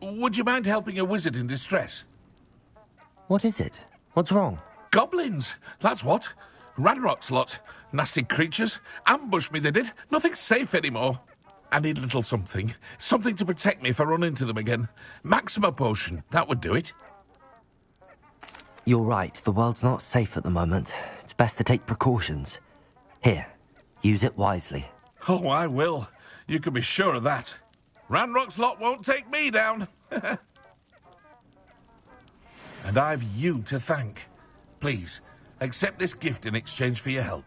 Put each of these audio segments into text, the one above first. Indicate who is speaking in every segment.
Speaker 1: Would you mind helping a wizard in distress?
Speaker 2: What is it? What's wrong?
Speaker 1: Goblins, that's what. Ranrock's lot. Nasty creatures. Ambushed me, they did. Nothing's safe anymore. I need a little something. Something to protect me if I run into them again. Maxima potion, that would do it.
Speaker 2: You're right, the world's not safe at the moment. It's best to take precautions. Here, use it wisely.
Speaker 1: Oh, I will. You can be sure of that. Ranrock's lot won't take me down. And I've you to thank. Please, accept this gift in exchange for your help.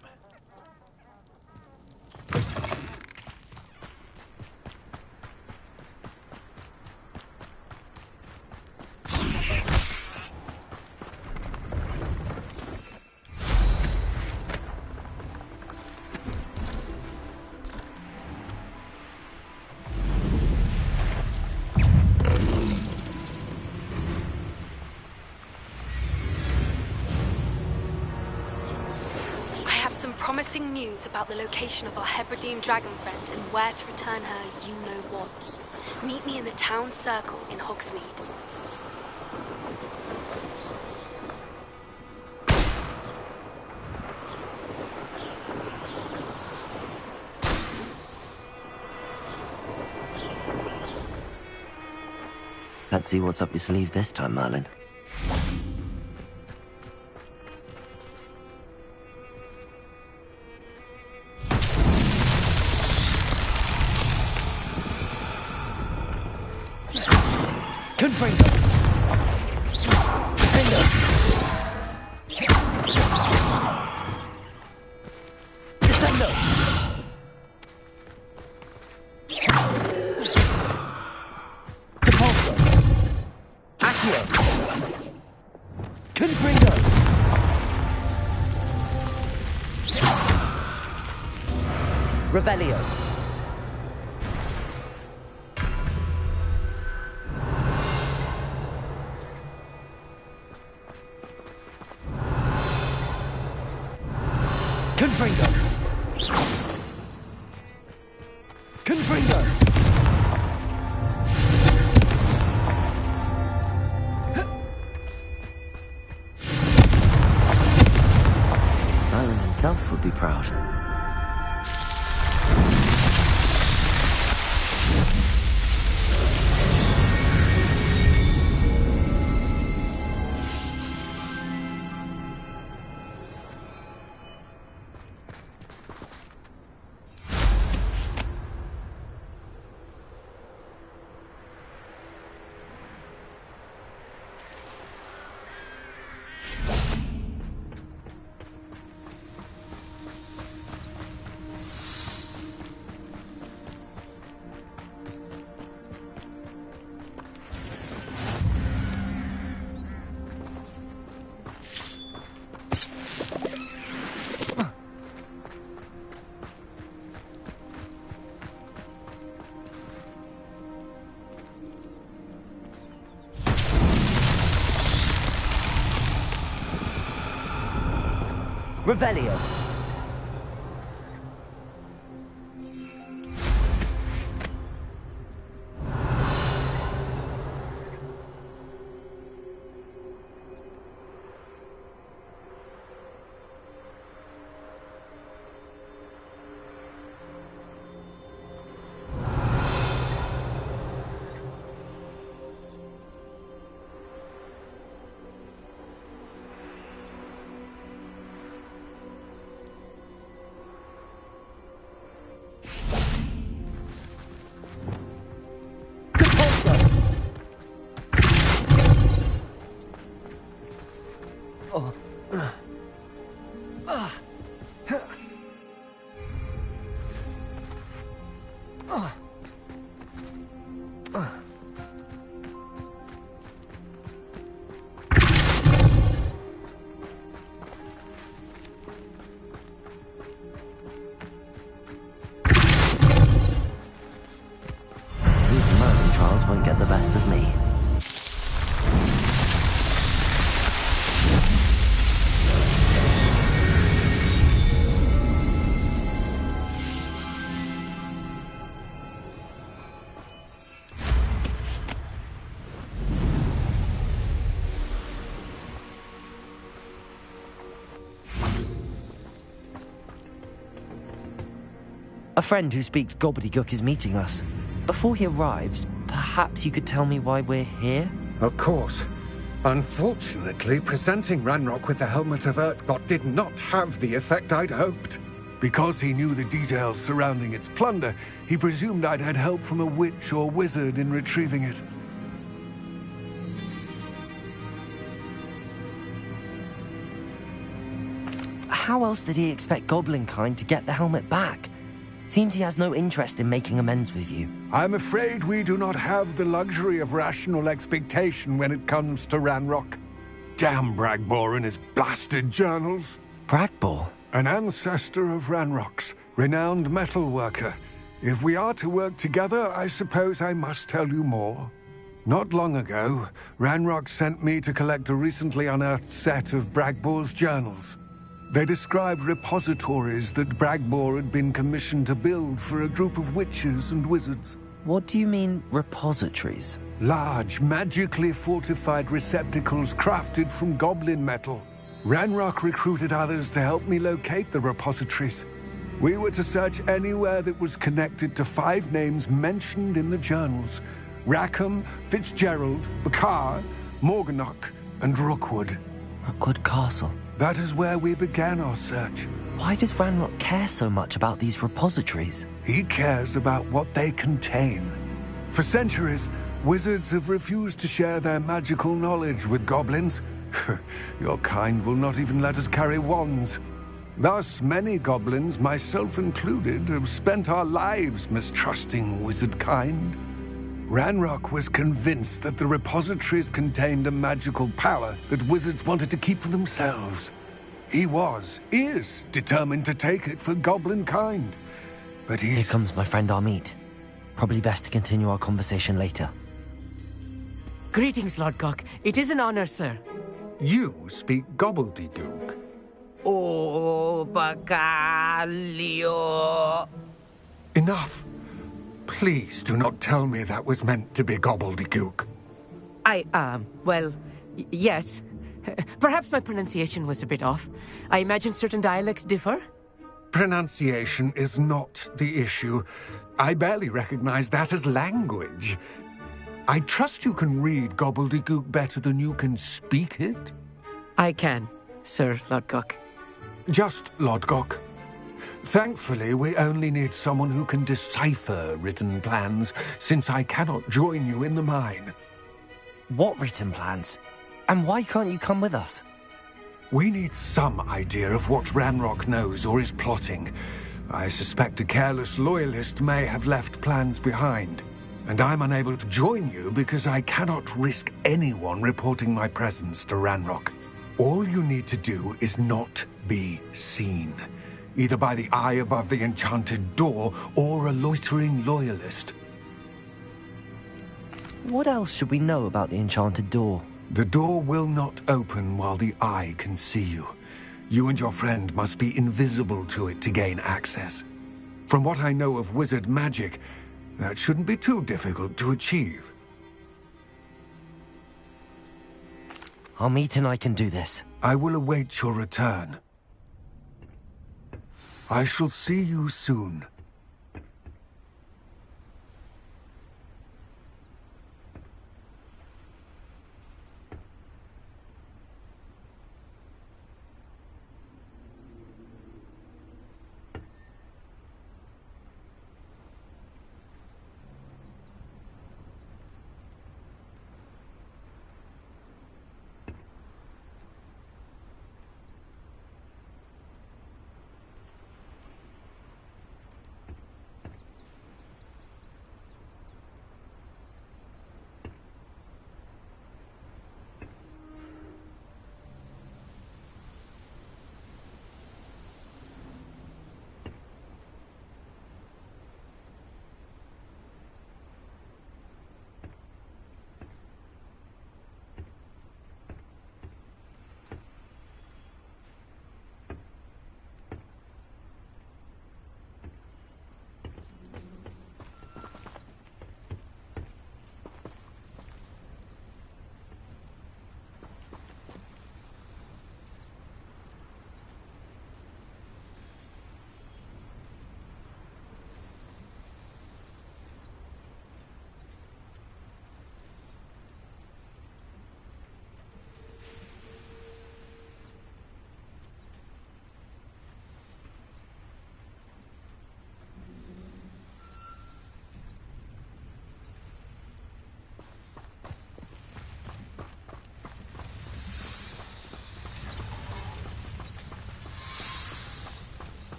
Speaker 3: Promising news about the location of our Hebridean dragon friend and where to return her you-know-what. Meet me in the town circle in Hogsmeade.
Speaker 2: Let's see what's up your sleeve this time, Merlin. Revelio. Confringo. Confringo. Merlin himself would be proud. Revelio. Won't get the best of me. A friend who speaks gobbledygook is meeting us. Before he arrives, perhaps you could tell me why we're here?
Speaker 4: Of course. Unfortunately, presenting Ranrock with the Helmet of Urtkot did not have the effect I'd hoped. Because he knew the details surrounding its plunder, he presumed I'd had help from a witch or wizard in retrieving it.
Speaker 2: How else did he expect Goblinkind to get the helmet back? Seems he has no interest in making amends with you.
Speaker 4: I'm afraid we do not have the luxury of rational expectation when it comes to Ranrock. Damn Bragbor and his blasted journals.
Speaker 2: Bragbor?
Speaker 4: An ancestor of Ranrock's, renowned metal worker. If we are to work together, I suppose I must tell you more. Not long ago, Ranrock sent me to collect a recently unearthed set of Bragbor's journals. They described repositories that Bragbor had been commissioned to build for a group of witches and wizards.
Speaker 2: What do you mean, repositories?
Speaker 4: Large, magically fortified receptacles crafted from goblin metal. Ranrock recruited others to help me locate the repositories. We were to search anywhere that was connected to 5 names mentioned in the journals: Rackham, Fitzgerald, Bakar, Morganach, and Rookwood.
Speaker 2: Rookwood Castle.
Speaker 4: That is where we began our search.
Speaker 2: Why does Ranrock care so much about these repositories?
Speaker 4: He cares about what they contain. For centuries, wizards have refused to share their magical knowledge with goblins. Your kind will not even let us carry wands. Thus, many goblins, myself included, have spent our lives mistrusting wizard kind. Ranrock was convinced that the repositories contained a magical power that wizards wanted to keep for themselves. He is determined to take it for goblin kind. But
Speaker 2: Here comes my friend Amit. Probably best to continue our conversation later.
Speaker 5: Greetings, Lord Gok. It is an honor, sir.
Speaker 4: You speak gobbledygook.
Speaker 5: Oh, Bacalio.
Speaker 4: Enough. Please do not tell me that was meant to be gobbledygook.
Speaker 5: Well, yes. Perhaps my pronunciation was a bit off. I imagine certain dialects differ?
Speaker 4: Pronunciation is not the issue. I barely recognize that as language. I trust you can read gobbledygook better than you can speak it?
Speaker 5: I can, Sir Lord Gok.
Speaker 4: Just Lord Gok. Thankfully, we only need someone who can decipher written plans, since I cannot join you in the mine.
Speaker 2: What written plans? And why can't you come with us?
Speaker 4: We need some idea of what Ranrock knows or is plotting. I suspect a careless loyalist may have left plans behind. And I'm unable to join you because I cannot risk anyone reporting my presence to Ranrock. All you need to do is not be seen, either by the eye above the enchanted door or a loitering loyalist.
Speaker 2: What else should we know about the enchanted door?
Speaker 4: The door will not open while the eye can see you. You and your friend must be invisible to it to gain access. From what I know of wizard magic, that shouldn't be too difficult to achieve.
Speaker 2: Amit and I can do this.
Speaker 4: I will await your return. I shall see you soon.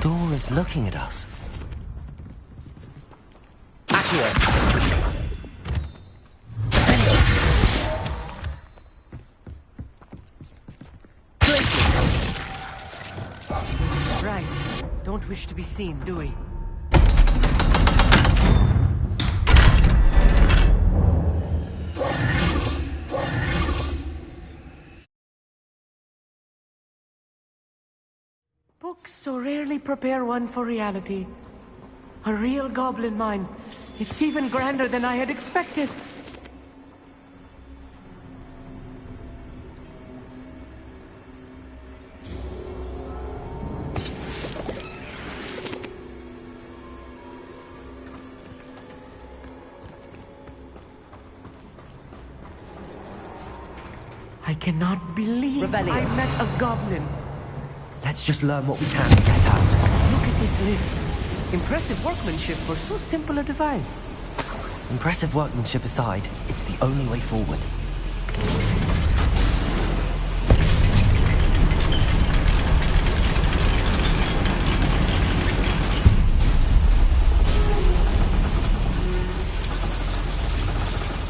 Speaker 2: door is looking at us. Accio!
Speaker 5: Right. Don't wish to be seen, do we? Books so rarely prepare one for reality. A real goblin mine. It's even grander than I had expected. I cannot believe
Speaker 2: Revelio.
Speaker 5: I met a goblin.
Speaker 2: Let's just learn what we can and get out.
Speaker 5: Look at this lift. Impressive workmanship for so simple a device.
Speaker 2: Impressive workmanship aside, it's the only way forward.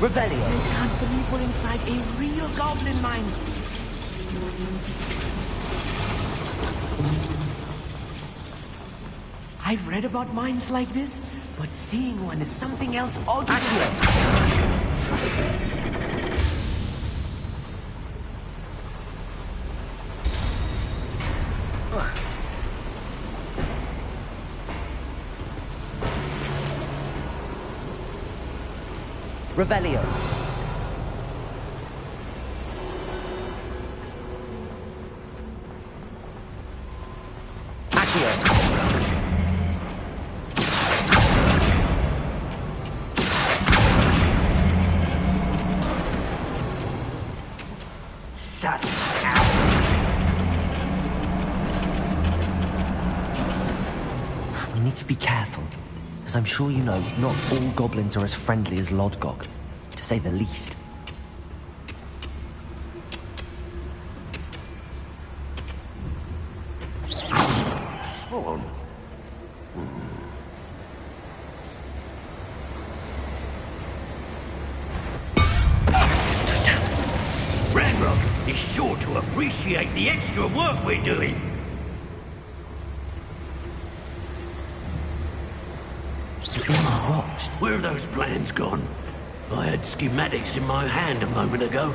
Speaker 2: Revelio.
Speaker 5: I can't believe we're inside a real goblin mine. I've read about mines like this, but seeing one is something else altogether.
Speaker 2: Revelio. Accio.
Speaker 6: Shut out.
Speaker 2: We need to be careful. As I'm sure you know, not all goblins are as friendly as Lodgok, to say the least.
Speaker 6: Hold on. Ranrock is sure to appreciate the extra work we're doing.
Speaker 2: Being watched.
Speaker 6: Where are those plans gone? I had schematics in my hand a moment ago.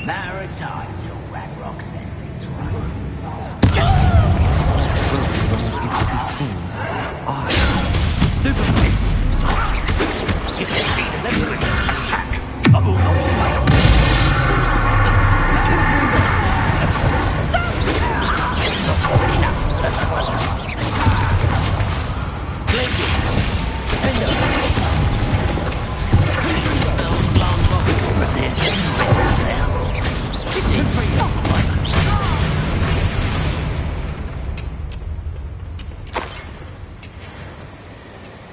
Speaker 6: Matter of time till Ranrock sends things right.
Speaker 2: You can be seen by
Speaker 6: Stupid! You can see the levers. Attack! I will not slay.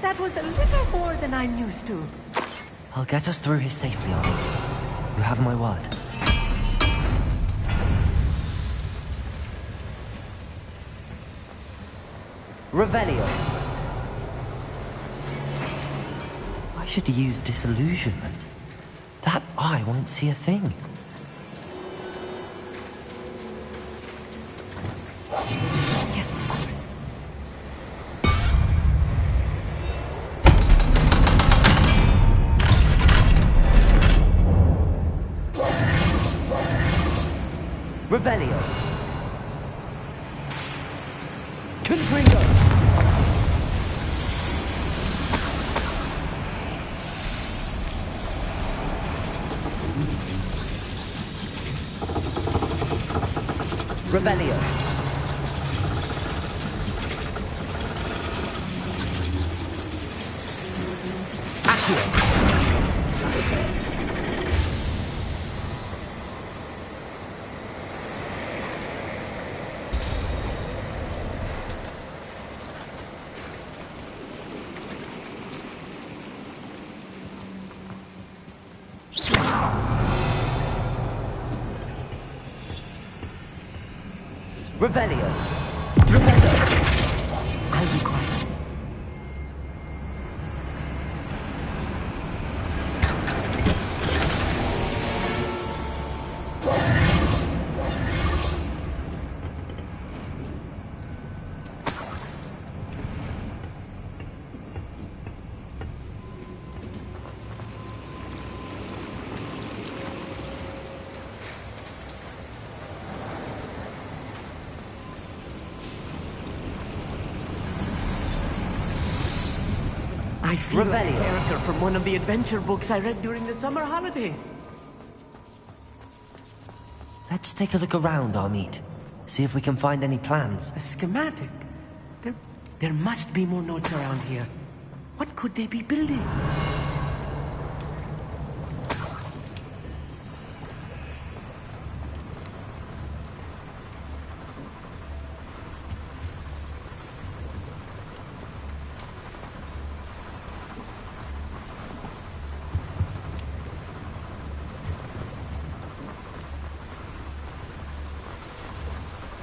Speaker 5: That was a little more than I'm used to.
Speaker 2: I'll get us through here safely, Arnold. You have my word. Revelio. I should use disillusionment. That eye won't see a thing.
Speaker 5: Yes, of course.
Speaker 2: Revelio. Confringo. Revelio. Accio. Revelio. Revelio. I'll be quiet.
Speaker 5: I feel like a
Speaker 2: Revelio.
Speaker 5: character from one of the adventure books I read during the summer holidays.
Speaker 2: Let's take a look around, Amit. See if we can find any plans.
Speaker 5: A schematic? There must be more notes around here. What could they be building?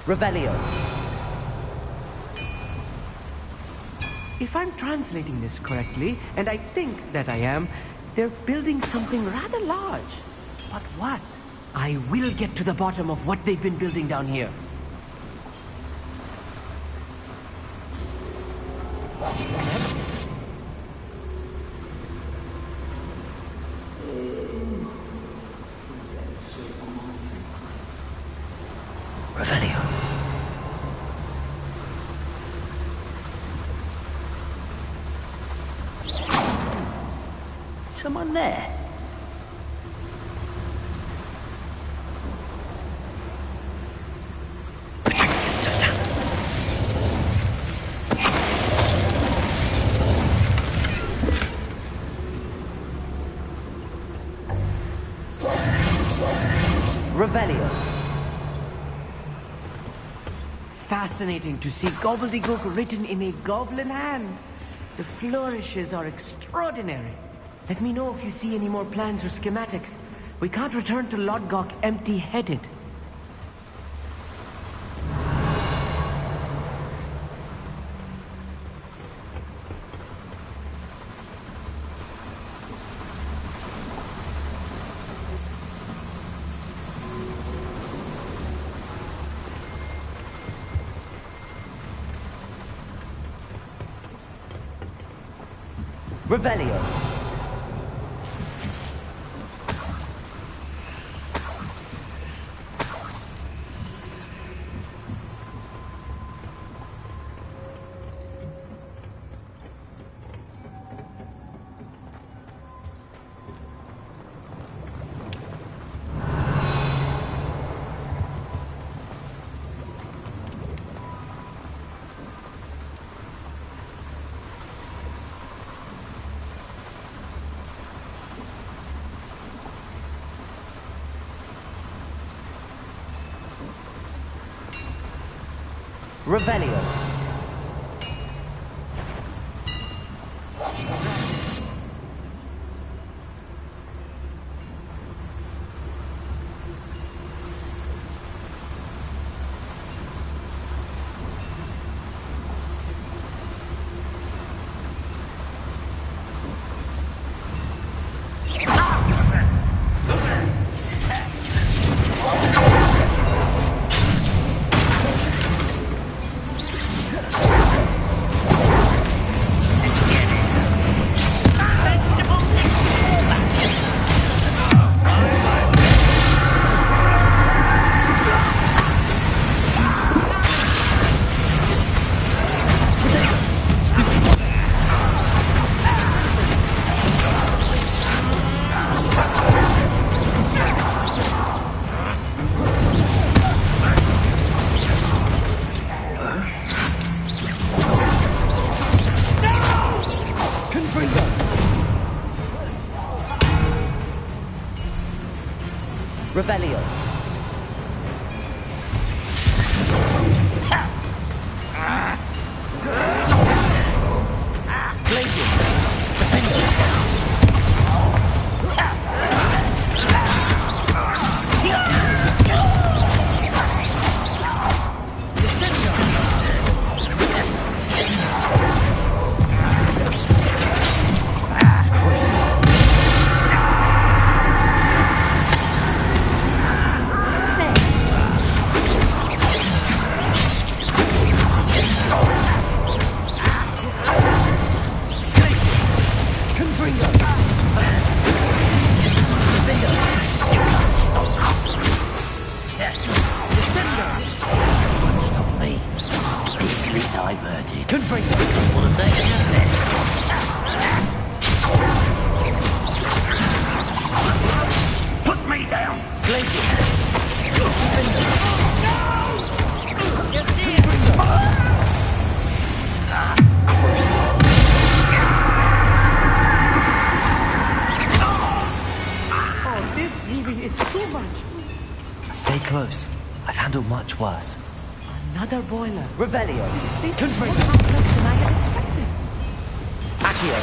Speaker 2: Revelio.
Speaker 5: If I'm translating this correctly, and I think that I am, they're building something rather large. But what? I will get to the bottom of what they've been building down here.
Speaker 2: Revelio. Someone there? Patricius Totalis. Revelio.
Speaker 5: Fascinating to see gobbledygook written in a goblin hand. The flourishes are extraordinary. Let me know if you see any more plans or schematics. We can't return to Lodgok empty-headed.
Speaker 2: Revelio. Revelio. Revelio. Confringo! Defender! Descender!
Speaker 6: Won't stop me. Easily diverted.
Speaker 2: Confringo!
Speaker 6: What have they done? Put me down!
Speaker 2: Glacier!
Speaker 5: Oh, this really is too much.
Speaker 2: Stay close. I've handled much worse.
Speaker 5: Another boiler.
Speaker 2: Revelio!
Speaker 5: This place is more
Speaker 2: Confringo!
Speaker 5: complex than I had expected.
Speaker 2: Accio!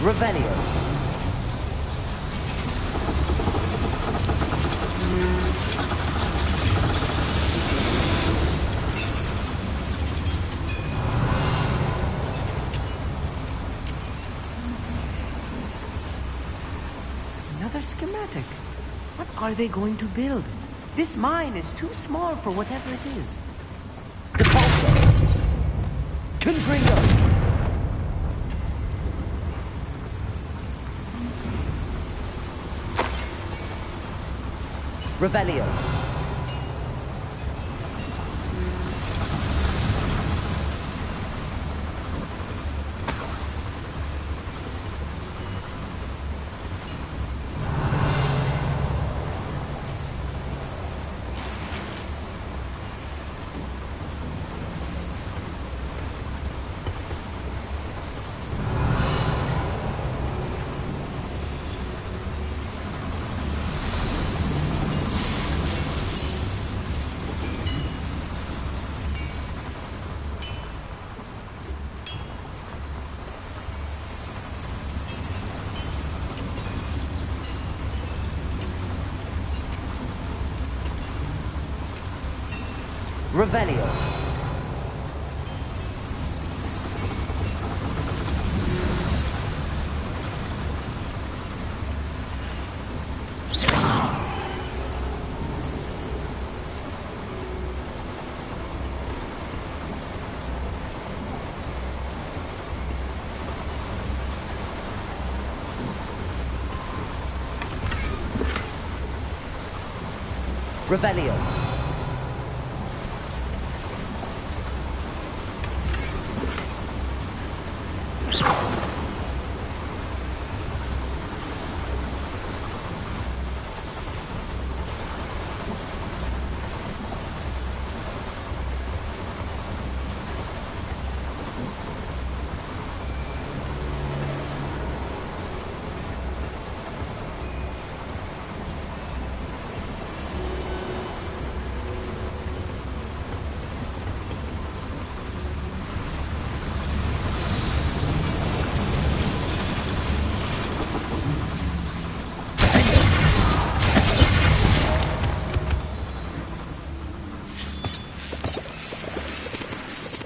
Speaker 2: Revelio!
Speaker 5: Another schematic. What are they going to build? This mine is too small for whatever it is.
Speaker 2: Depulso! Confringo! Revelio! Revelio! Revelio!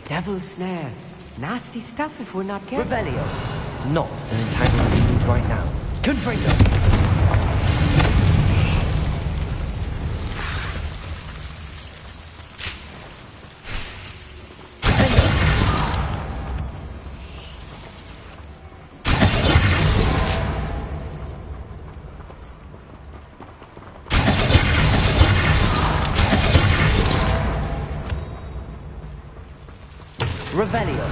Speaker 5: Devil's snare. Nasty stuff if we're not careful.
Speaker 2: Revelio! Not an entanglement we need right now. Confringo! Revelio!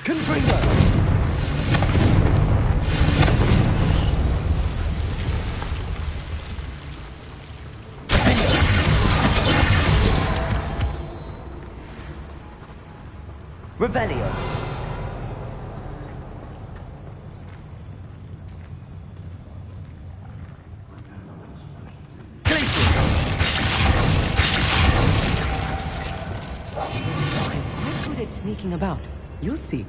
Speaker 2: Confringo! Revelio!
Speaker 5: I'm good at sneaking about. You'll see.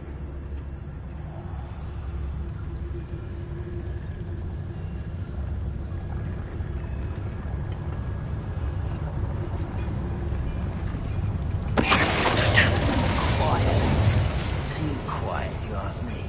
Speaker 6: Too quiet, if you ask me.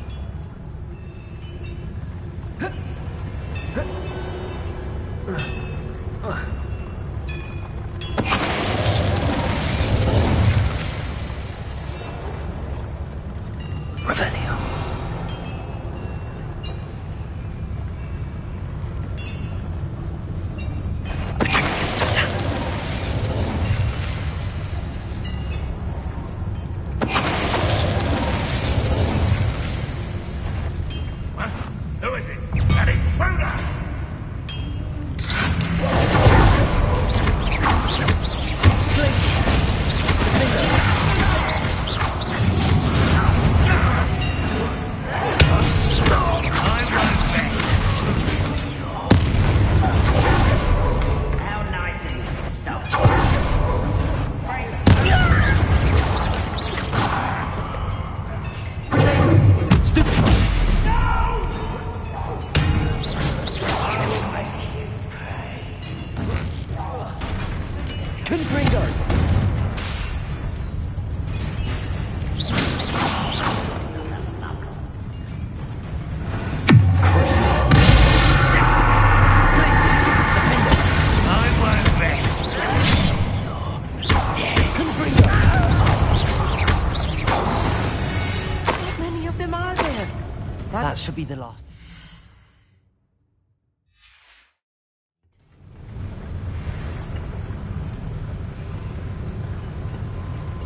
Speaker 2: That should be the last.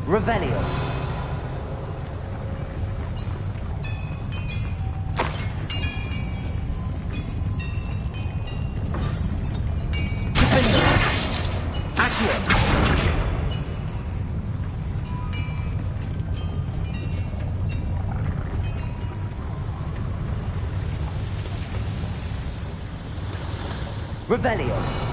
Speaker 2: Revelio. Revelio.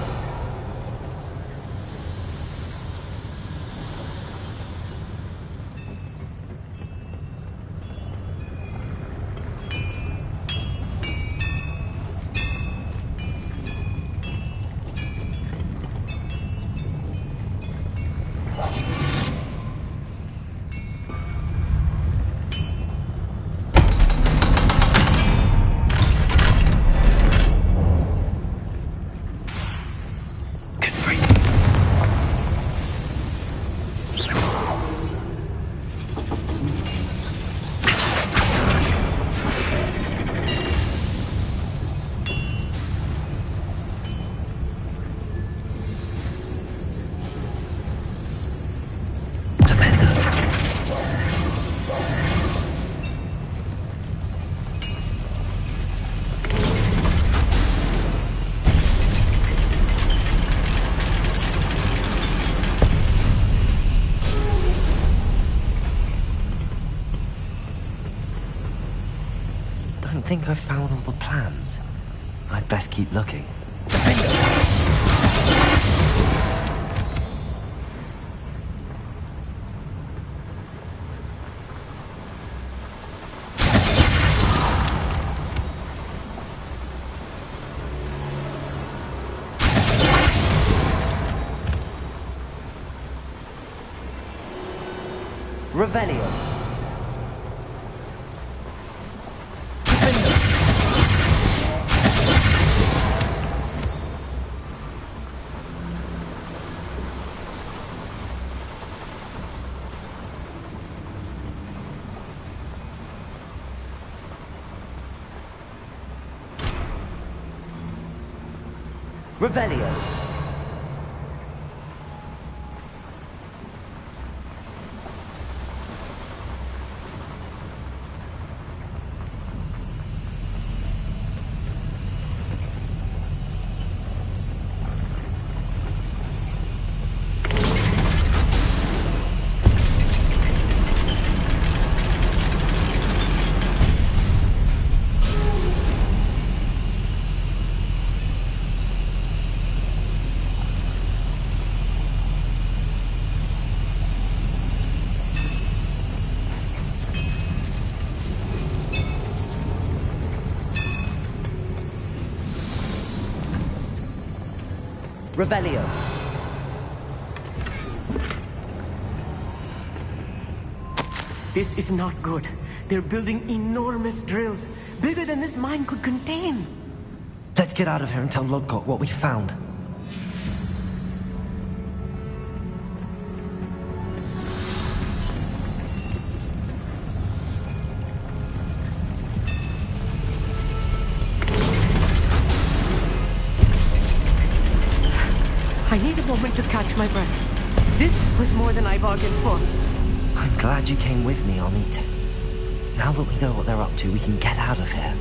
Speaker 2: I think I've found all the plans. I'd best keep looking. Revelio. Revelio. Revelio.
Speaker 5: This is not good. They're building enormous drills, bigger than this mine could contain.
Speaker 2: Let's get out of here and tell Lodgok what we found.
Speaker 5: I need a moment to catch my breath. This was more than I bargained for.
Speaker 2: I'm glad you came with me, Amit. Now that we know what they're up to, we can get out of here.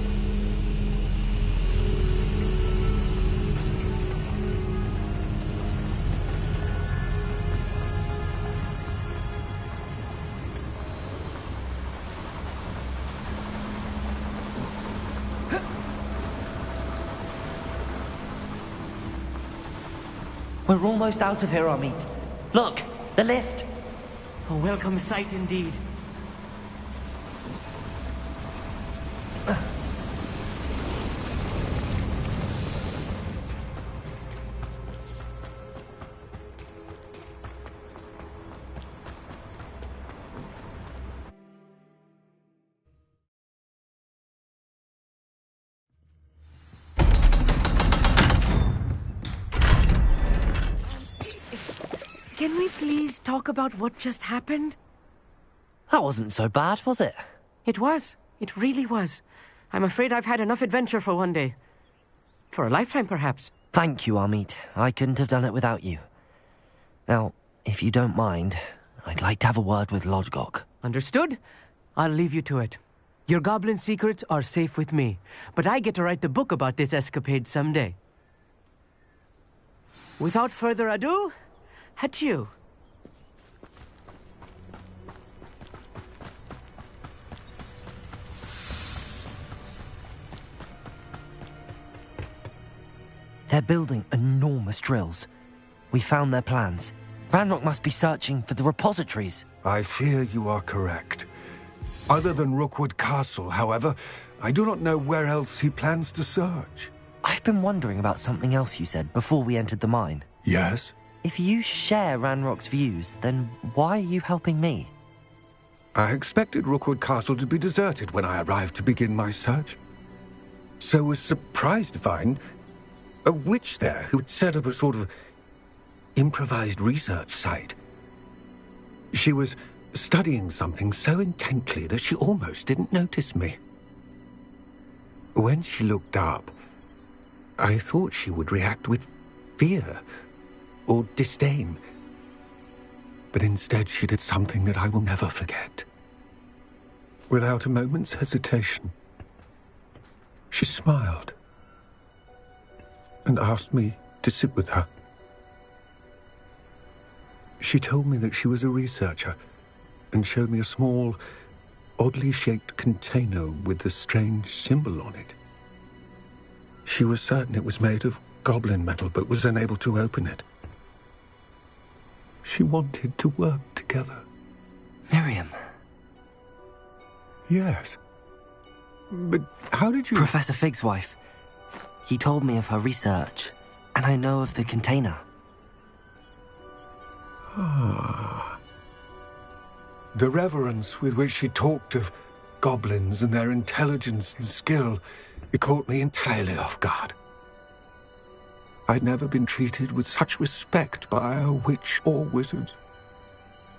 Speaker 2: We're almost out of here, Amit. Look, the lift.
Speaker 5: A welcome sight indeed. Can we please talk about what just happened?
Speaker 2: That wasn't so bad, was it?
Speaker 5: It was. It really was. I'm afraid I've had enough adventure for one day. For a lifetime, perhaps.
Speaker 2: Thank you, Amit. I couldn't have done it without you. Now, if you don't mind, I'd like to have a word with Lodgok.
Speaker 5: Understood? I'll leave you to it. Your goblin secrets are safe with me, but I get to write the book about this escapade someday. Without further ado, adieu.
Speaker 2: They're building enormous drills. We found their plans. Ranrock must be searching for the repositories.
Speaker 4: I fear you are correct. Other than Rookwood Castle, however, I do not know where else he plans to search.
Speaker 2: I've been wondering about something else you said before we entered the mine.
Speaker 4: Yes?
Speaker 2: If you share Ranrock's views, then why are you helping me?
Speaker 4: I expected Rookwood Castle to be deserted when I arrived to begin my search. So was surprised to find a witch there who'd set up a sort of improvised research site. She was studying something so intently that she almost didn't notice me. When she looked up, I thought she would react with fear or disdain. But instead she did something that I will never forget. Without a moment's hesitation, she smiled and asked me to sit with her. She told me that she was a researcher and showed me a small, oddly shaped container with a strange symbol on it. She was certain it was made of goblin metal, but was unable to open it. She wanted to work together.
Speaker 2: Miriam.
Speaker 4: Yes. But how did you...
Speaker 2: Professor Fig's wife. He told me of her research, and I know of the container.
Speaker 4: Ah. The reverence with which she talked of goblins and their intelligence and skill, it caught me entirely off guard. I'd never been treated with such respect by a witch or wizard.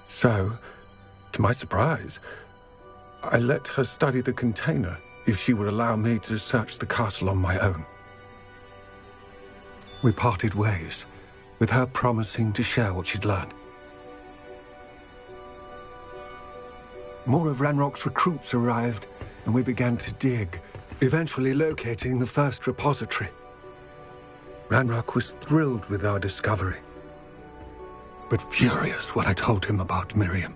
Speaker 4: So, to my surprise, I let her study the container if she would allow me to search the castle on my own. We parted ways, with her promising to share what she'd learned. More of Ranrock's recruits arrived, and we began to dig, eventually locating the first repository. Ranrock was thrilled with our discovery, but furious when I told him about Miriam.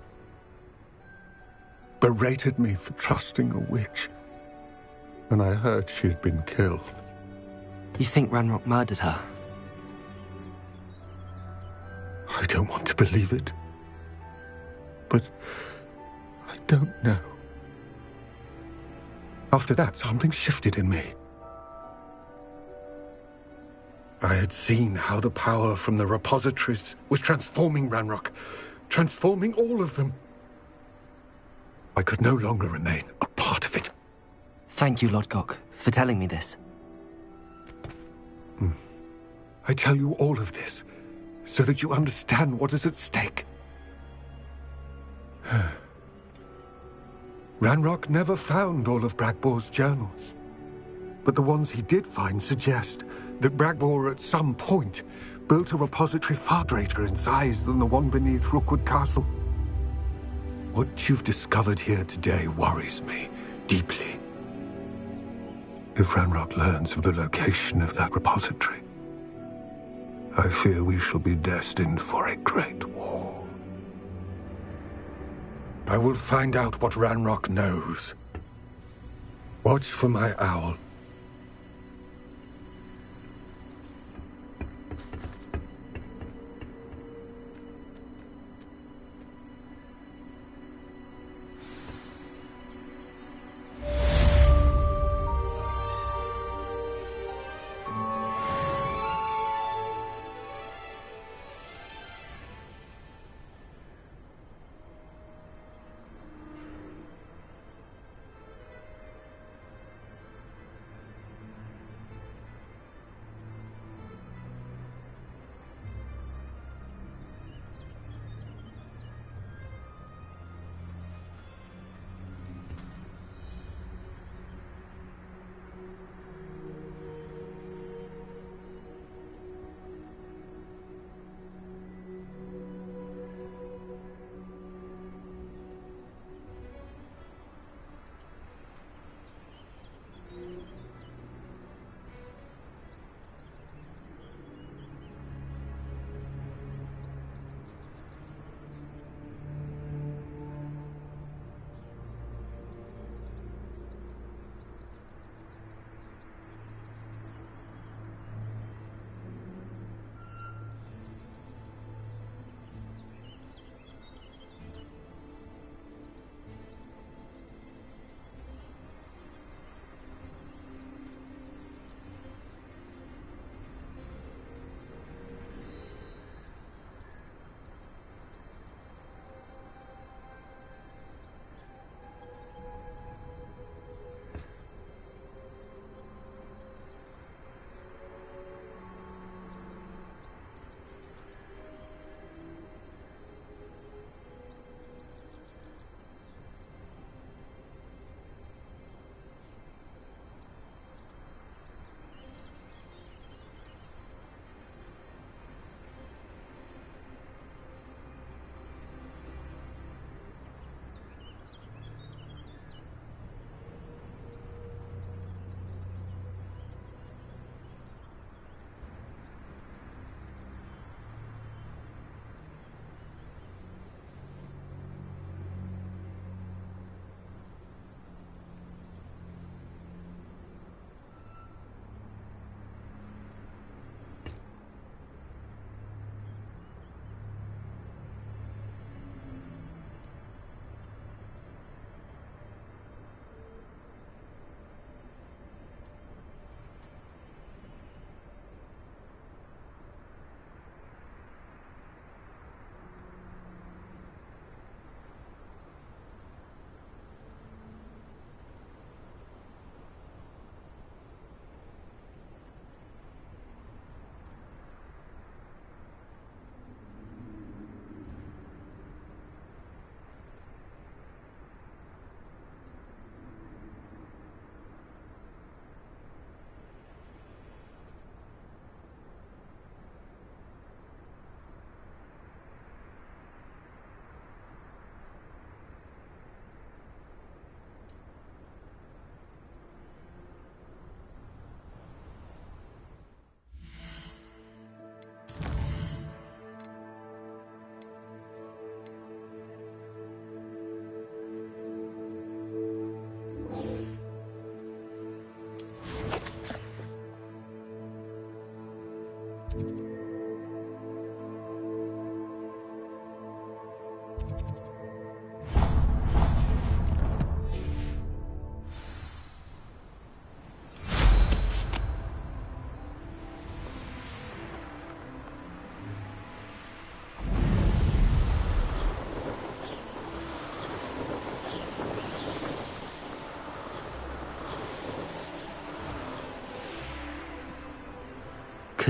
Speaker 4: Berated me for trusting a witch, and I heard she had been killed.
Speaker 2: You think Ranrock murdered her?
Speaker 4: I don't want to believe it, but I don't know. After that, something shifted in me. I had seen how the power from the repositories was transforming Ranrock, transforming all of them. I could no longer remain a part of it.
Speaker 2: Thank you, Lodgok, for telling me this.
Speaker 4: I tell you all of this so that you understand what is at stake. Ranrock never found all of Bragbor's journals, but the ones he did find suggest that Bragbor at some point built a repository far greater in size than the one beneath Rookwood Castle. What you've discovered here today worries me deeply. If Ranrock learns of the location of that repository, I fear we shall be destined for a great war. I will find out what Ranrock knows. Watch for my owl.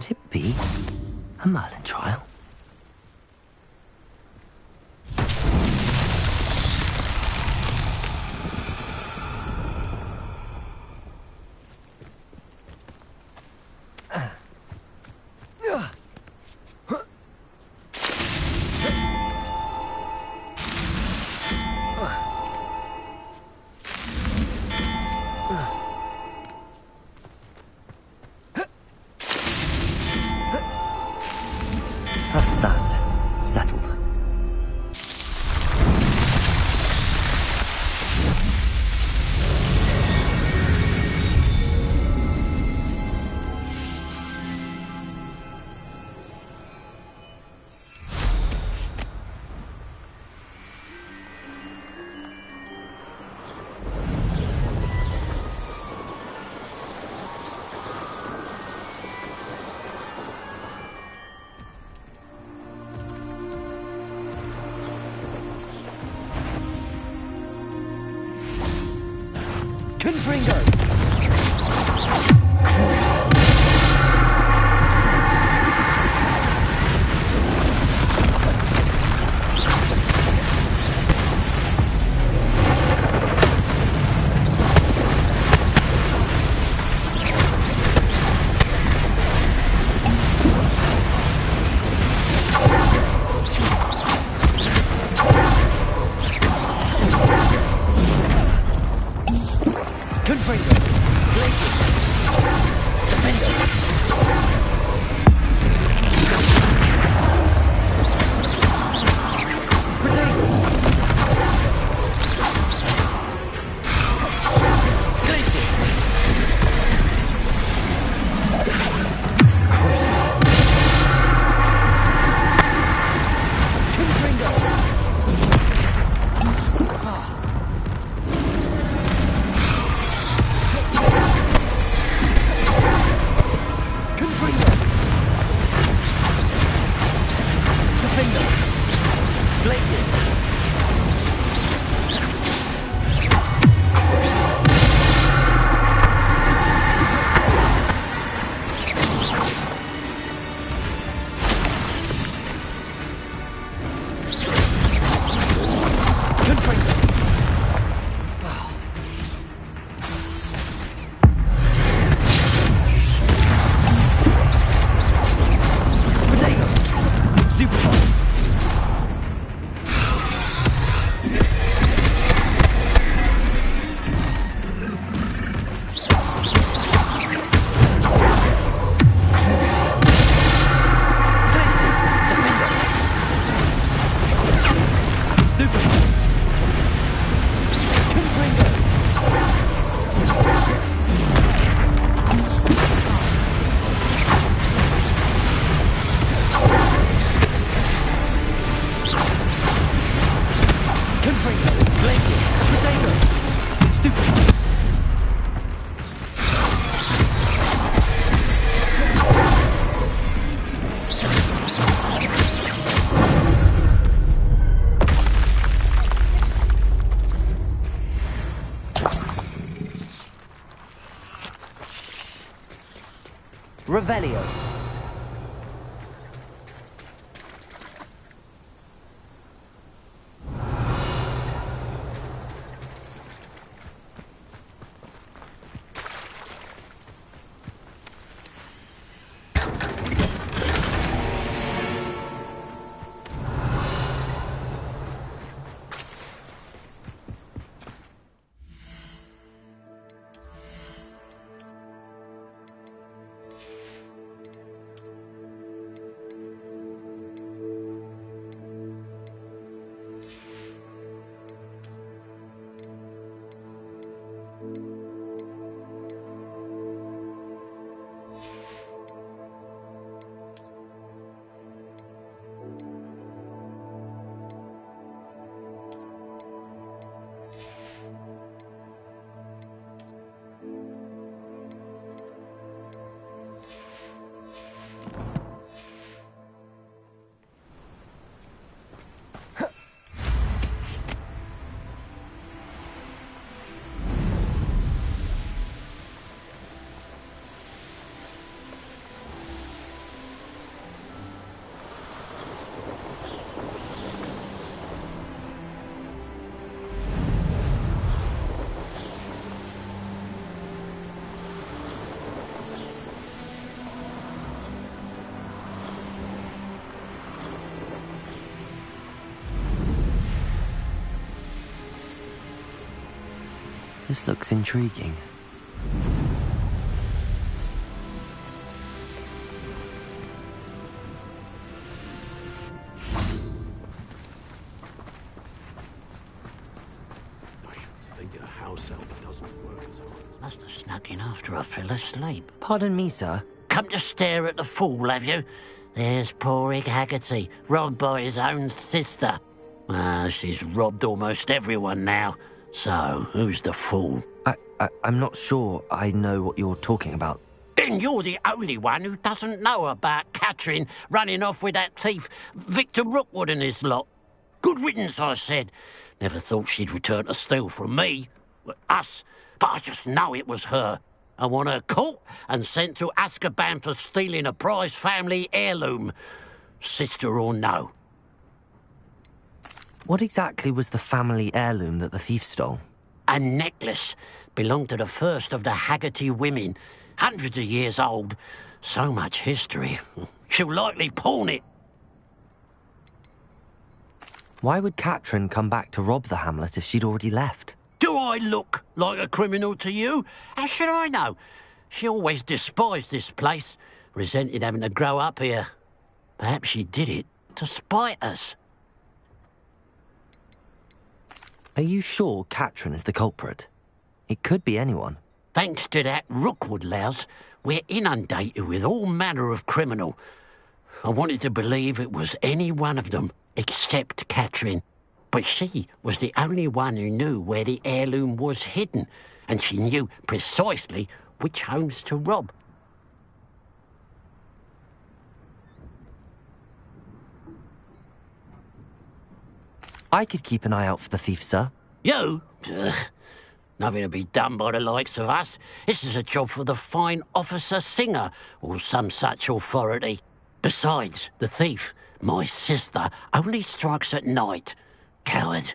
Speaker 2: Could it be a Merlin trial? That's that. Settled. Revelio. This looks intriguing.
Speaker 6: Must have snuck in after I fell asleep.
Speaker 2: Pardon me, sir.
Speaker 6: Come to stare at the fool, have you? There's poor Ig Haggerty, robbed by his own sister. She's robbed almost everyone now. So, who's the fool?
Speaker 2: I'm not sure I know what you're talking about.
Speaker 6: Then you're the only one who doesn't know about Catherine running off with that thief, Victor Rookwood and his lot. Good riddance, I said. Never thought she'd return to steal from me. Us. But I just know it was her. I want her caught and sent to Azkaban for stealing a prized family heirloom. Sister or no.
Speaker 2: What exactly was the family heirloom that the thief stole?
Speaker 6: A necklace. Belonged to the first of the Haggerty women. Hundreds of years old. So much history. She'll likely pawn it.
Speaker 2: Why would Catherine come back to rob the hamlet if she'd already left?
Speaker 6: Do I look like a criminal to you? How should I know? She always despised this place, resented having to grow up here. Perhaps she did it to spite us.
Speaker 2: Are you sure Catherine is the culprit? It could be anyone.
Speaker 6: Thanks to that Rookwood louse, we're inundated with all manner of criminal. I wanted to believe it was any one of them, except Catherine. But she was the only one who knew where the heirloom was hidden, and she knew precisely which homes to rob.
Speaker 2: I could keep an eye out for the thief, sir.
Speaker 6: You? Ugh. Nothing to be done by the likes of us. This is a job for the fine officer Singer, or some such authority. Besides, the thief, my sister, only strikes at night. Coward.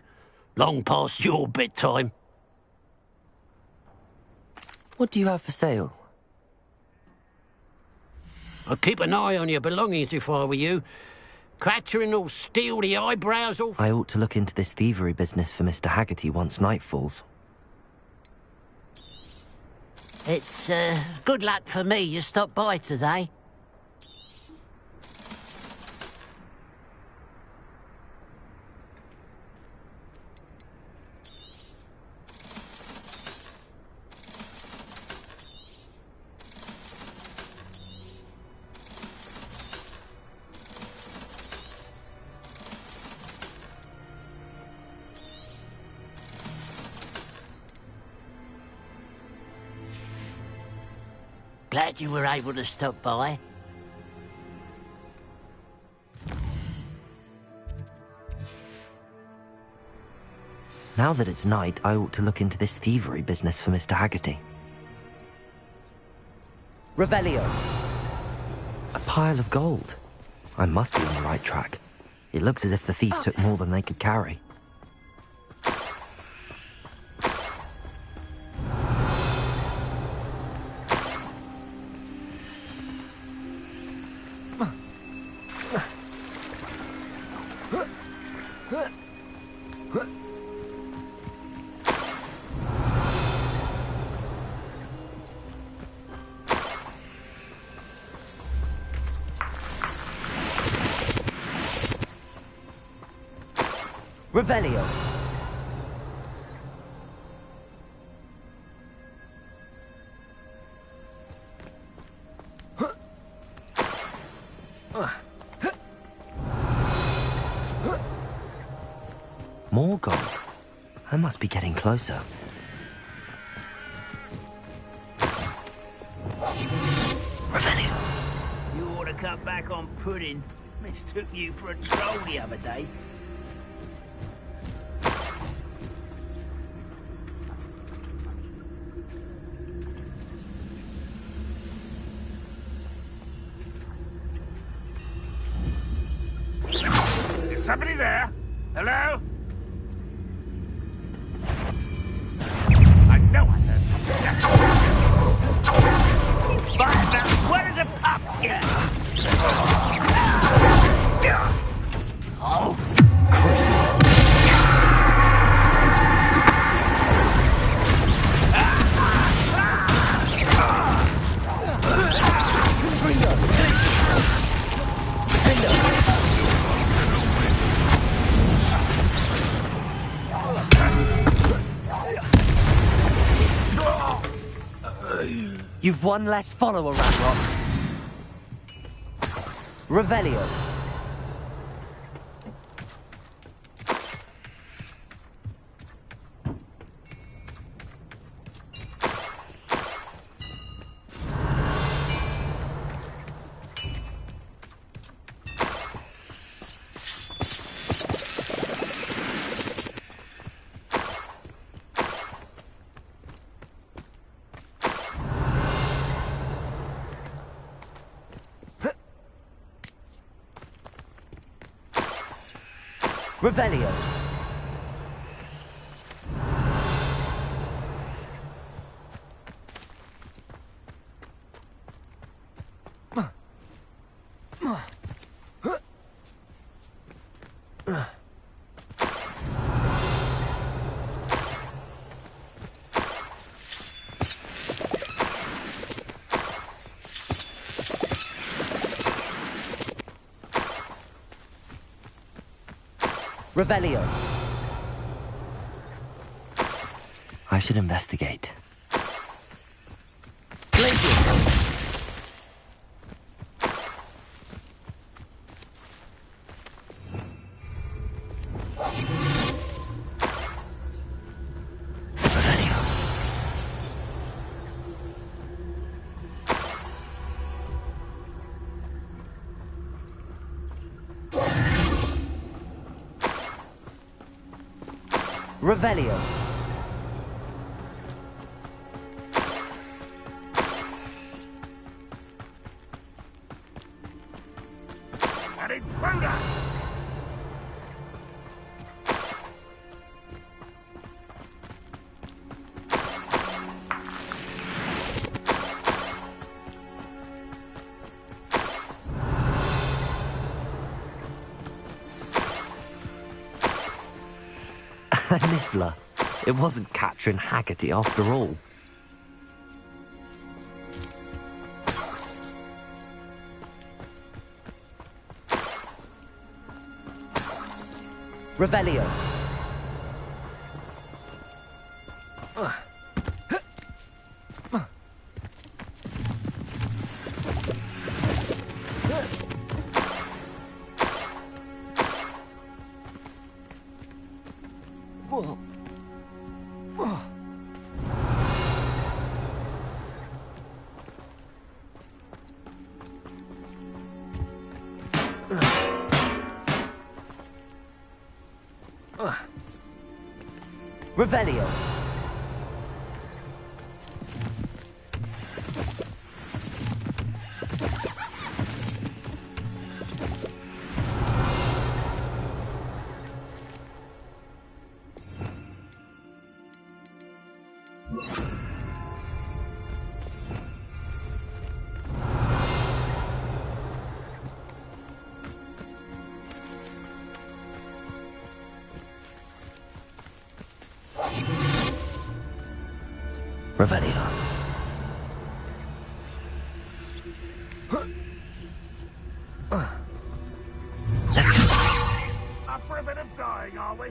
Speaker 6: Long past your bedtime.
Speaker 2: What do you have for sale?
Speaker 6: I'd keep an eye on your belongings if I were you. Catherine will steal the eyebrows off.
Speaker 2: I ought to look into this thievery business for Mr. Haggerty once night falls.
Speaker 6: It's, good luck for me you stopped by today. Glad you were able to stop by.
Speaker 2: Now that it's night, I ought to look into this thievery business for Mr. Haggerty. Revelio! A pile of gold. I must be on the right track. It looks as if the thief took more than they could carry. Revelio. More gold. I must be getting closer. Revelio.
Speaker 7: You ought to cut back on pudding. Mistook you for a troll the other day.
Speaker 1: Is somebody there? Hello? I know I heard something.
Speaker 7: Fire that wet as a pumpkin!
Speaker 6: Oh,
Speaker 2: You've one less follower, Ranrock. Revelio. Revelio. Revelio. I should investigate. Glacius. Revelio.
Speaker 1: An intruder!
Speaker 2: A niffler. It wasn't Catherine Haggerty after all. Revelio. Revelio. Revelio.
Speaker 1: Up for a bit of dying, are we?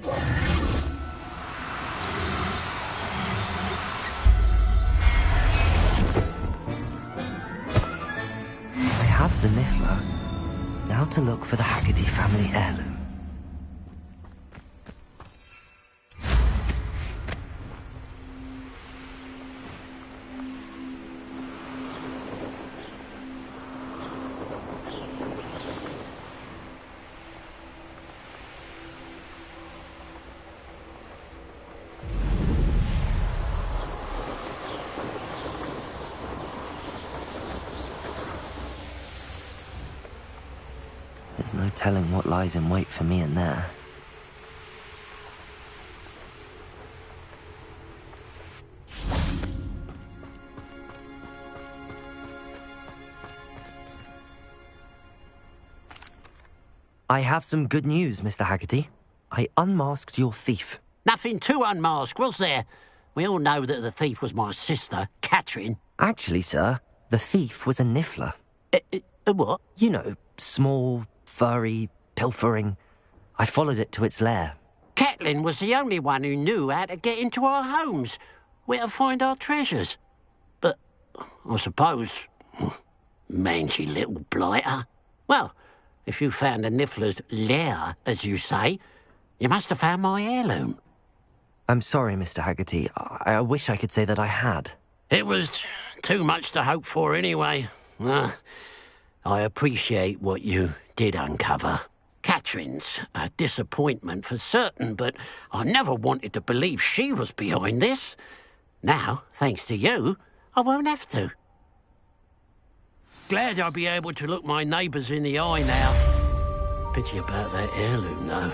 Speaker 2: I have the niffler. Now to look for the Haggerty family heirloom. There's no telling what lies in wait for me in there. I have some good news, Mr. Haggerty. I unmasked your thief.
Speaker 6: Nothing to unmask, was there? We all know that the thief was my sister, Catherine.
Speaker 2: Actually, sir, the thief was a niffler.
Speaker 6: A what?
Speaker 2: You know, small, furry, pilfering. I followed it to its lair.
Speaker 6: Catelyn was the only one who knew how to get into our homes, where to find our treasures. But I suppose. Mangy little blighter. Well, if you found the Niffler's lair, as you say, you must have found my heirloom.
Speaker 2: I'm sorry, Mr. Haggerty. I wish I could say that I had.
Speaker 6: It was too much to hope for anyway. I appreciate what you did uncover. Catherine's a disappointment for certain, but I never wanted to believe she was behind this. Now, thanks to you, I won't have to. Glad I'll be able to look my neighbours in the eye now. Pity about that heirloom, though.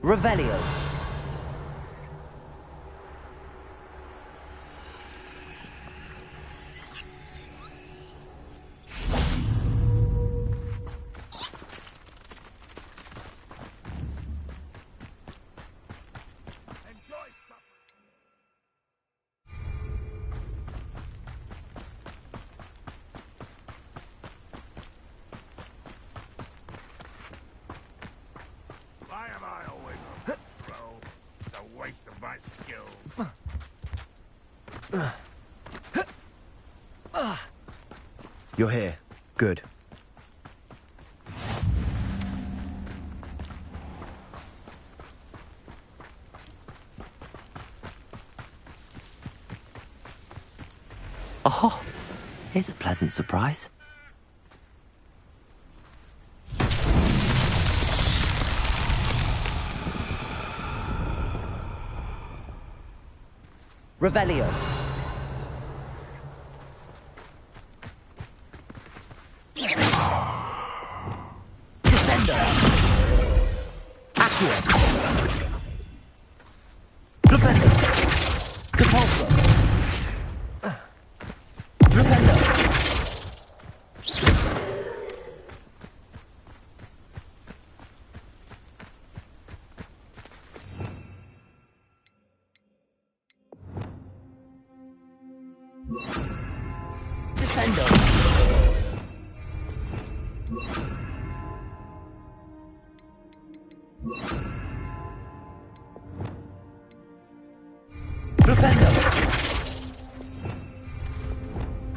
Speaker 2: Revelio.
Speaker 1: Why am I always on the roll? It's a waste of my skills.
Speaker 8: You're here. Good.
Speaker 2: Oh, here's a pleasant surprise. Revelio. Descendo. Accio. Flipendo. Depulso. Flipendo. Descendo. Flipendo.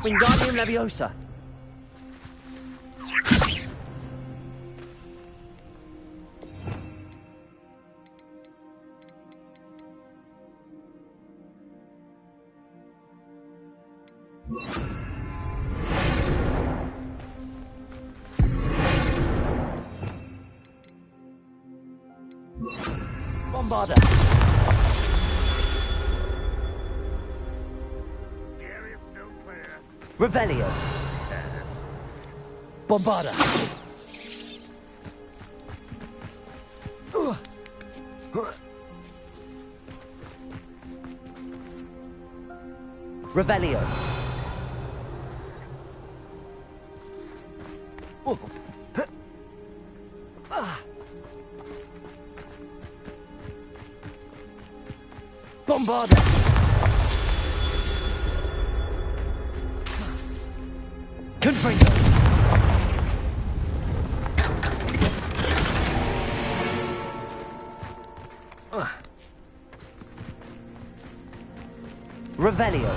Speaker 2: Wingardium Leviosa. Bombarda.
Speaker 1: Area still clear.
Speaker 2: Revelio. Bombarda. Revelio. Bombarda. Confringo. Revelio.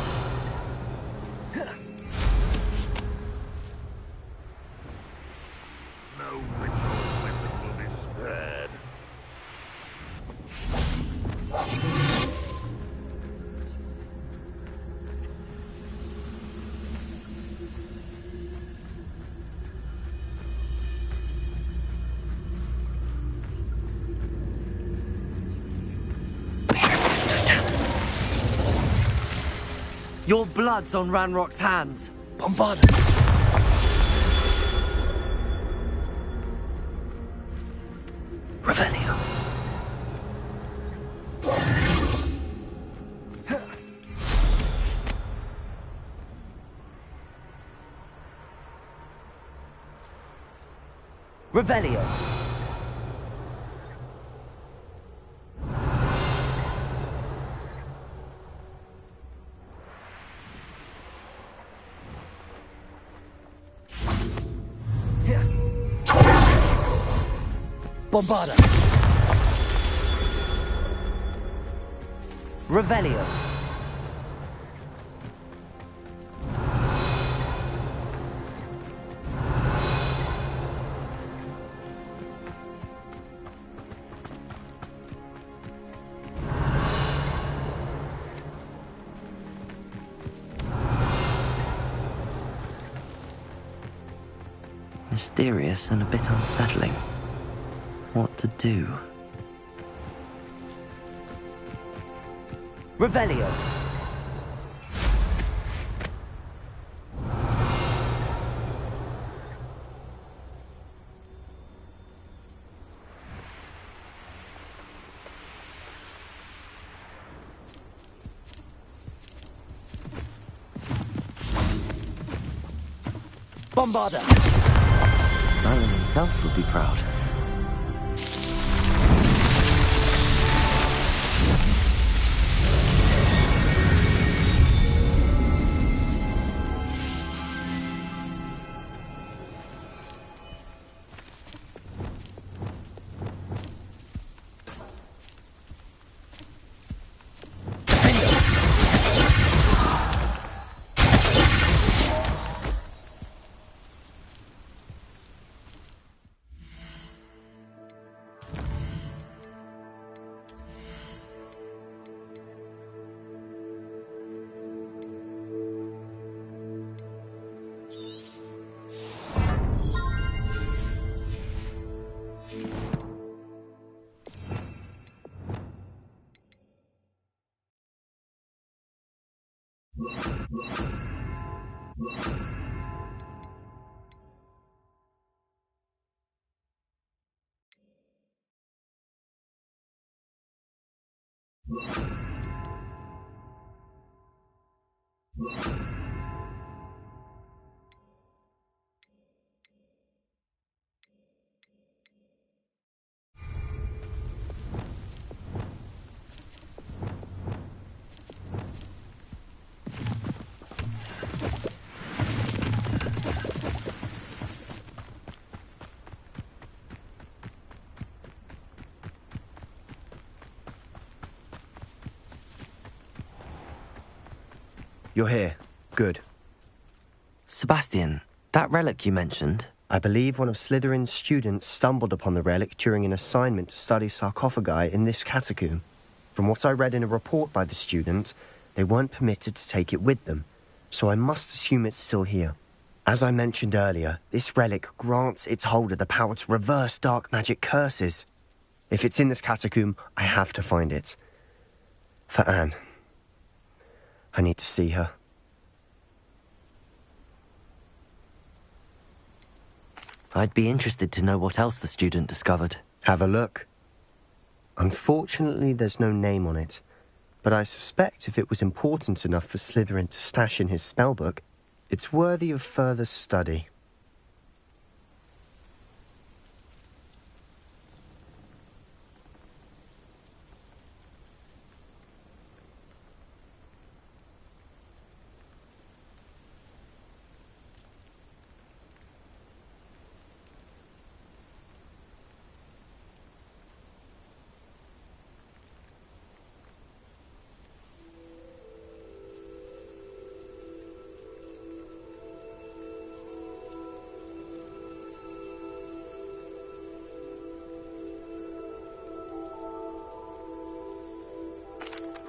Speaker 9: No ritual weapon will be spared.
Speaker 2: Your blood's on Ranrock's hands.
Speaker 8: Bombarda.
Speaker 2: Revelio. Revelio.
Speaker 8: Bombarda.
Speaker 2: Revelio. Mysterious and a bit unsettling. What to do? Revelio.
Speaker 8: Bombarda.
Speaker 2: Merlin himself would be proud.
Speaker 8: You're here. Good.
Speaker 2: Sebastian, that relic you mentioned,
Speaker 8: I believe one of Slytherin's students stumbled upon the relic during an assignment to study sarcophagi in this catacomb. From what I read in a report by the student, they weren't permitted to take it with them, so I must assume it's still here. As I mentioned earlier, this relic grants its holder the power to reverse dark magic curses. If it's in this catacomb, I have to find it. For Anne. I need to see her.
Speaker 2: I'd be interested to know what else the student discovered.
Speaker 8: Have a look. Unfortunately, there's no name on it, but I suspect if it was important enough for Slytherin to stash in his spellbook, it's worthy of further study.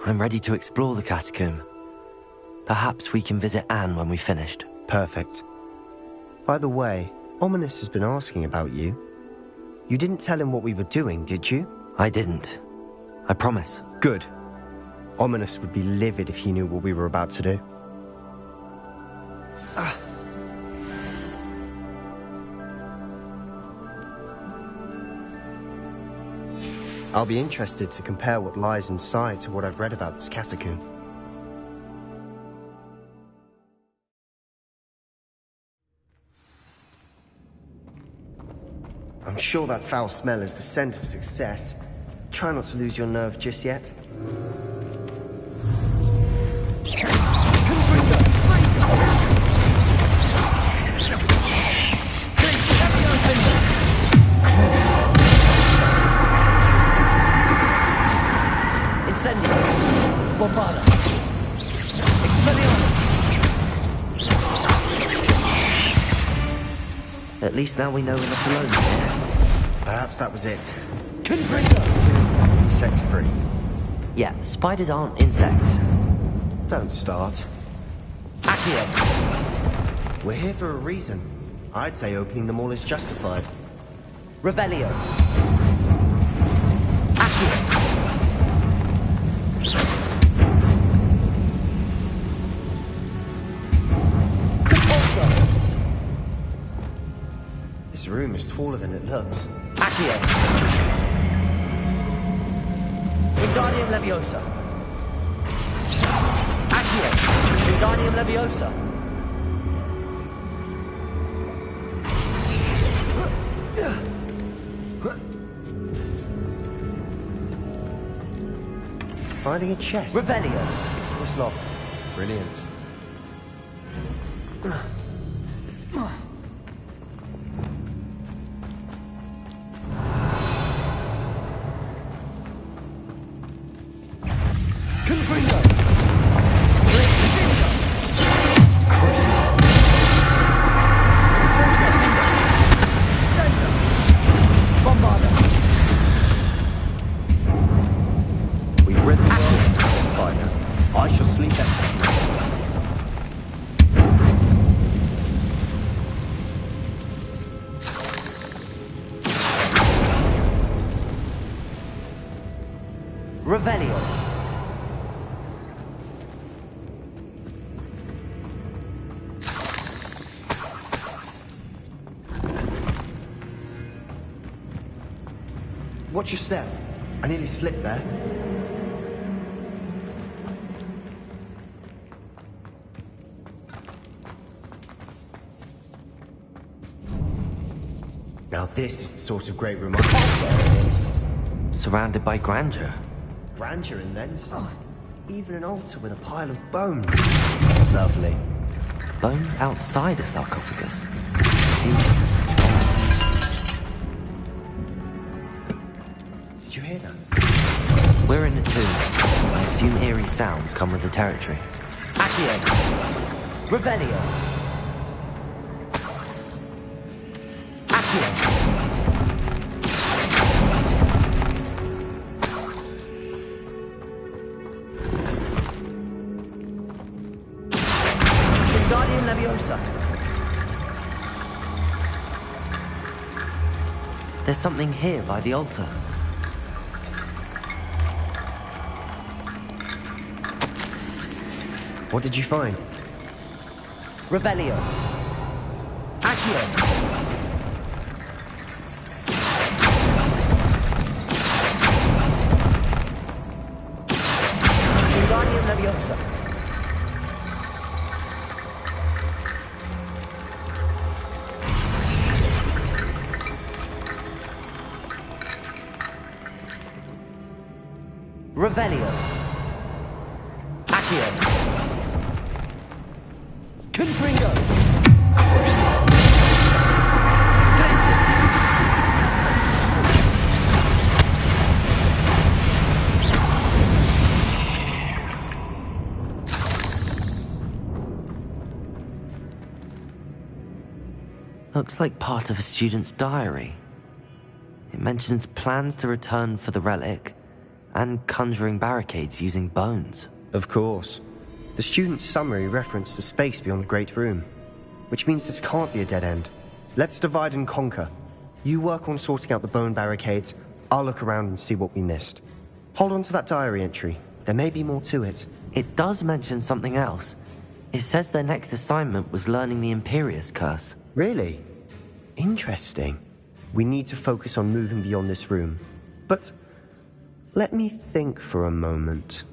Speaker 2: I'm ready to explore the catacomb. Perhaps we can visit Anne when we've finished.
Speaker 8: Perfect. By the way, Ominous has been asking about you. You didn't tell him what we were doing, did you?
Speaker 2: I didn't. I promise.
Speaker 8: Good. Ominous would be livid if he knew what we were about to do. I'll be interested to compare what lies inside to what I've read about this catacomb. I'm sure that foul smell is the scent of success. Try not to lose your nerve just yet.
Speaker 5: Incendio. Bombada. Expelliarmus.
Speaker 2: At least now we know we're not alone here.
Speaker 8: Perhaps that was it.
Speaker 5: Confringo.
Speaker 8: Insect-free.
Speaker 2: Yeah, spiders aren't insects.
Speaker 8: Don't start.
Speaker 5: Accio.
Speaker 8: We're here for a reason. I'd say opening them all is justified.
Speaker 5: Revelio. Accio.
Speaker 8: This room is taller than it looks.
Speaker 5: Accio. Wingardium Leviosa. Accio. Wingardium Leviosa.
Speaker 8: Finding a chest.
Speaker 5: Revelio.
Speaker 8: Conspicuous loft. Brilliant.
Speaker 5: Confringo. Bombada.
Speaker 8: We've rid the world of the spider. I shall sleep at sea.
Speaker 5: Revelio.
Speaker 8: Watch your step. I nearly slipped there. Now this is the sort of great room
Speaker 2: Surrounded by grandeur.
Speaker 8: grandeur and then some. Even an altar with a pile of bones. Lovely.
Speaker 2: Bones outside a sarcophagus. Seems...
Speaker 8: Did you hear that?
Speaker 2: We're in a tomb. I assume eerie sounds come with the territory.
Speaker 5: Accio. Revelio. Accio. Wingardium Leviosa.
Speaker 2: There's something here by the altar.
Speaker 8: What did you find?
Speaker 5: Revelio. Accio.
Speaker 2: Revelio. Accio. Confringo. Crucio. Faces. Looks like part of a student's diary. It mentions plans to return for the relic and conjuring barricades using bones.
Speaker 8: Of course. The student's summary referenced the space beyond the Great Room, which means this can't be a dead end. Let's divide and conquer. You work on sorting out the bone barricades, I'll look around and see what we missed. Hold on to that diary entry. There may be more to it.
Speaker 2: It does mention something else. It says their next assignment was learning the Imperius Curse.
Speaker 8: Really? Interesting. We need to focus on moving beyond this room. But let me think for a moment.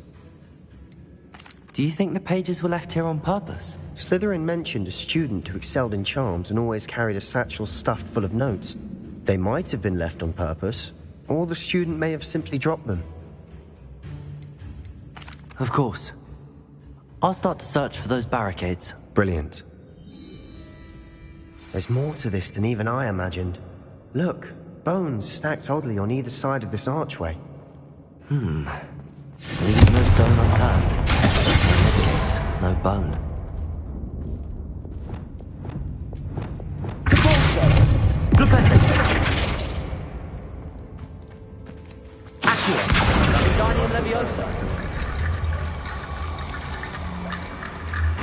Speaker 2: Do you think the pages were left here on purpose?
Speaker 8: Slytherin mentioned a student who excelled in charms and always carried a satchel stuffed full of notes. They might have been left on purpose, or the student may have simply dropped them.
Speaker 2: Of course. I'll start to search for those barricades.
Speaker 8: Brilliant. There's more to this than even I imagined. Look, bones stacked oddly on either side of this archway.
Speaker 2: Leave no stone unturned. In this case, no bone. Leviosa.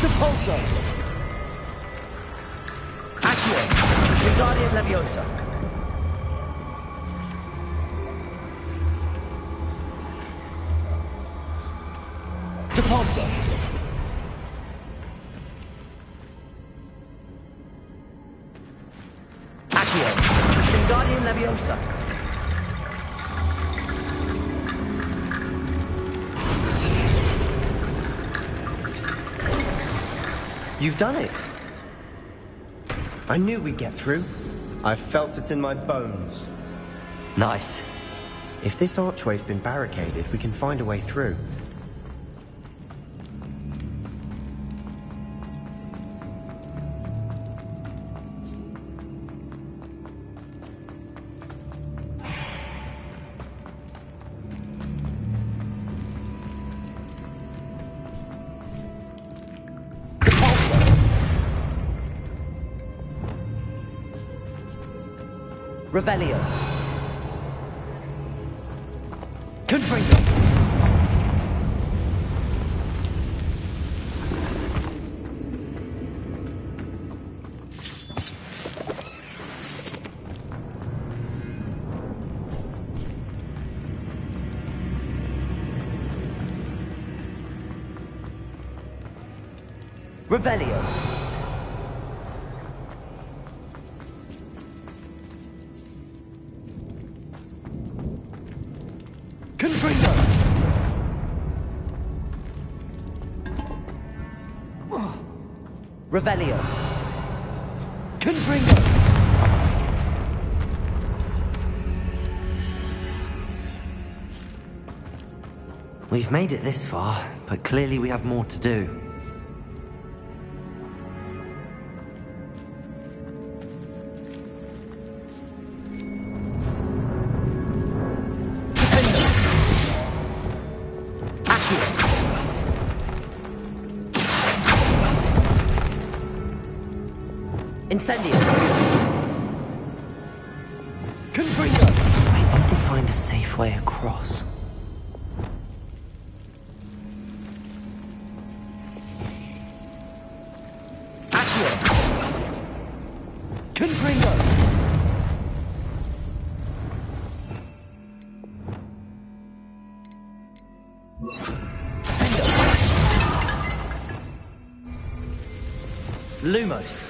Speaker 2: Depulso. Accio. Wingardium Leviosa. Depulso. Accio. Wingardium Leviosa.
Speaker 8: You've done it. I knew we'd get through. I felt it in my bones.
Speaker 2: Nice.
Speaker 8: If this archway's been barricaded, we can find a way through.
Speaker 2: Revelio. Confringo. Revelio. Confringo! Revelio. Confringo! We've made it this far, but clearly we have more to do. Incendio! Confringo! I need to find a safe way across. Accio! Confringo! Lumos!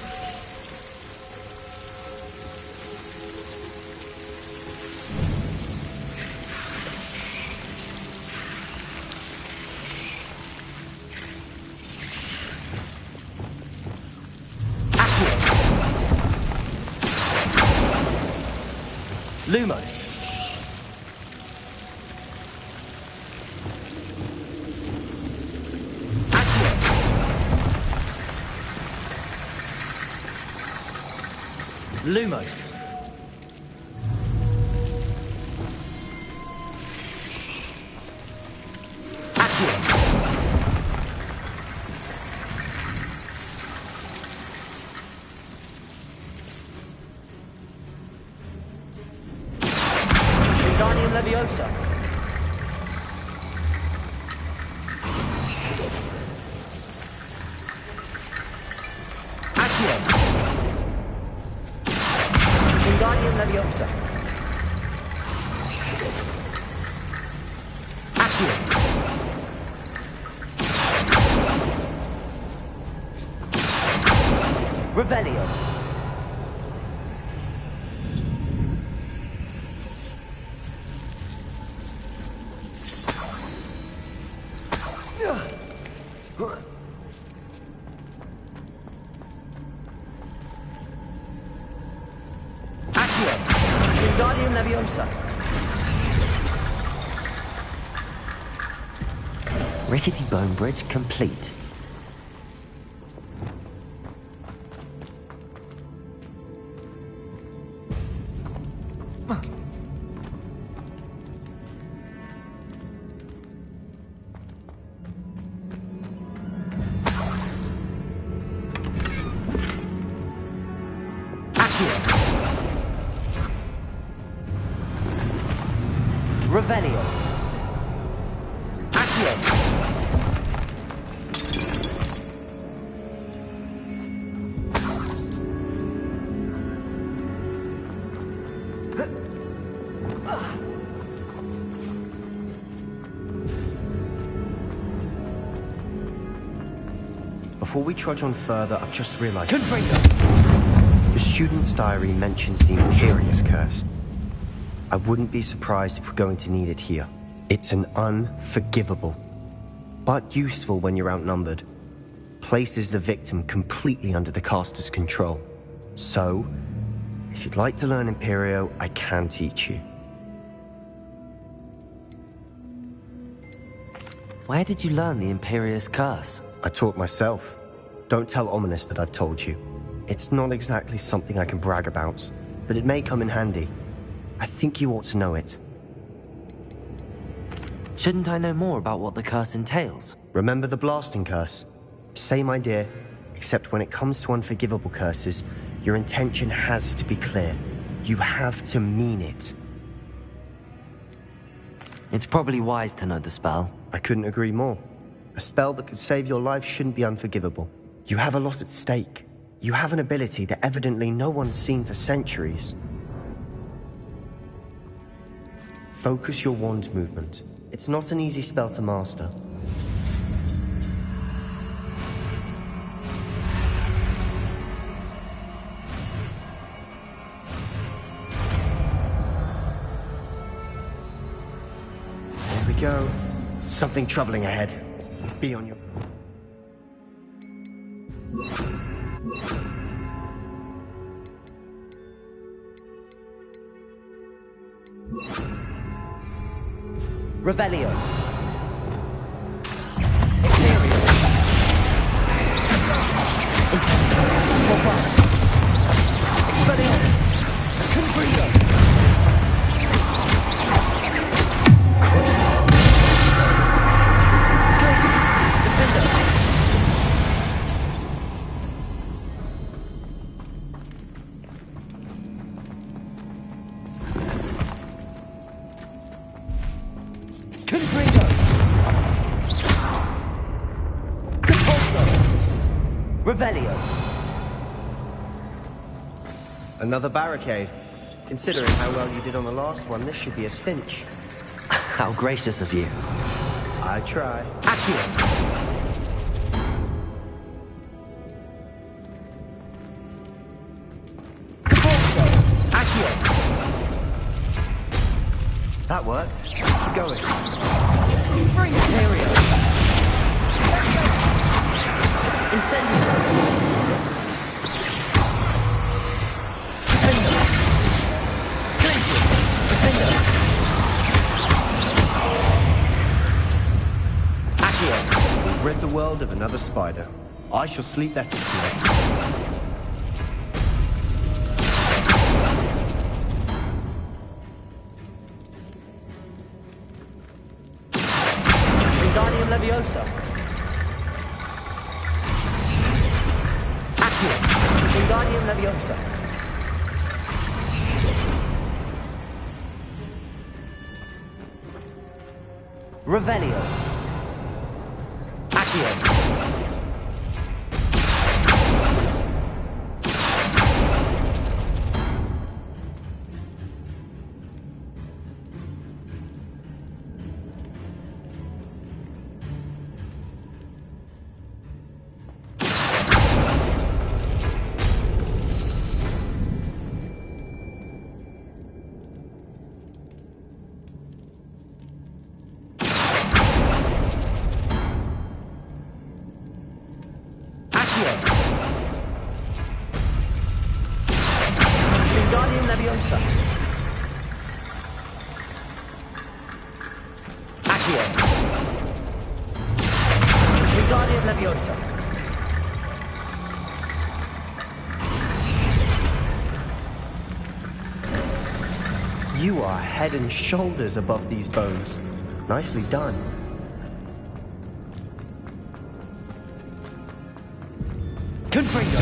Speaker 2: Lumos. Lumos. Wingardium Leviosa. Accio. Wingardium Leviosa. Accio. Revelio. Accio. Wingardium Leviosa. Rickety bone bridge complete. Revelio. Accio.
Speaker 8: Before we trudge on further, I've just realized...
Speaker 2: Confringo!
Speaker 8: The student's diary mentions the Imperious Curse. I wouldn't be surprised if we're going to need it here. It's an unforgivable, but useful when you're outnumbered. Places the victim completely under the caster's control. So, if you'd like to learn Imperio, I can teach you.
Speaker 2: Where did you learn the Imperious Curse?
Speaker 8: I taught myself. Don't tell Ominous that I've told you. It's not exactly something I can brag about, but it may come in handy. I think you ought to know it.
Speaker 2: Shouldn't I know more about what the curse entails?
Speaker 8: Remember the blasting curse? Same idea, except when it comes to unforgivable curses, your intention has to be clear. You have to mean it.
Speaker 2: It's probably wise to know the spell.
Speaker 8: I couldn't agree more. A spell that could save your life shouldn't be unforgivable. You have a lot at stake. You have an ability that evidently no one's seen for centuries. Focus your wand movement. It's not an easy spell to master. There we go. Something troubling ahead. Be on your...
Speaker 2: Revelio. Expelliarmus. Confringo. Crucible. Glacius. Defender. Confringo. Compulso. Revelio.
Speaker 8: Another barricade. Considering how well you did on the last one, this should be a cinch.
Speaker 2: How gracious of you.
Speaker 8: I try.
Speaker 2: Accio. Compulso. Accio.
Speaker 8: That worked. Keep going.
Speaker 2: Free Imperio. Incendio. Defender. Glacius. Defender. Accio.
Speaker 8: We've rid the world of another spider. I shall sleep better tonight.
Speaker 5: Leviosa. Accio. Wingardium Leviosa. Revelio. Accio. Wingardium Leviosa. Accio. Wingardium Leviosa.
Speaker 8: You are head and shoulders above these bones. Nicely done.
Speaker 5: Confringo.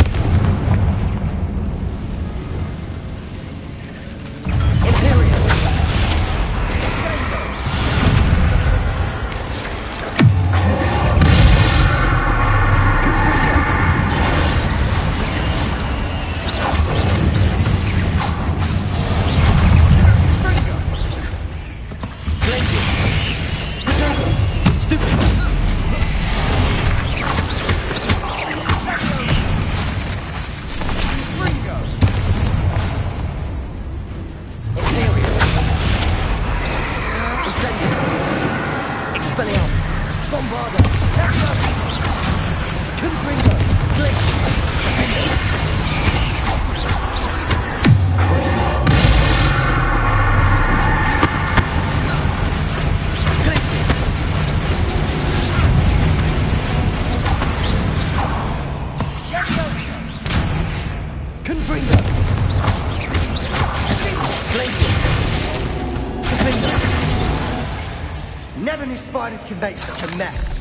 Speaker 8: Never knew spiders could make such a mess.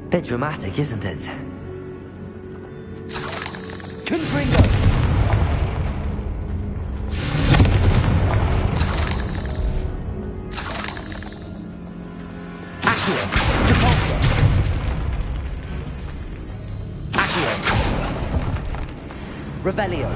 Speaker 2: Bit dramatic, isn't it?
Speaker 5: Confringo. Accio. Repulsor. Accio. Revelio.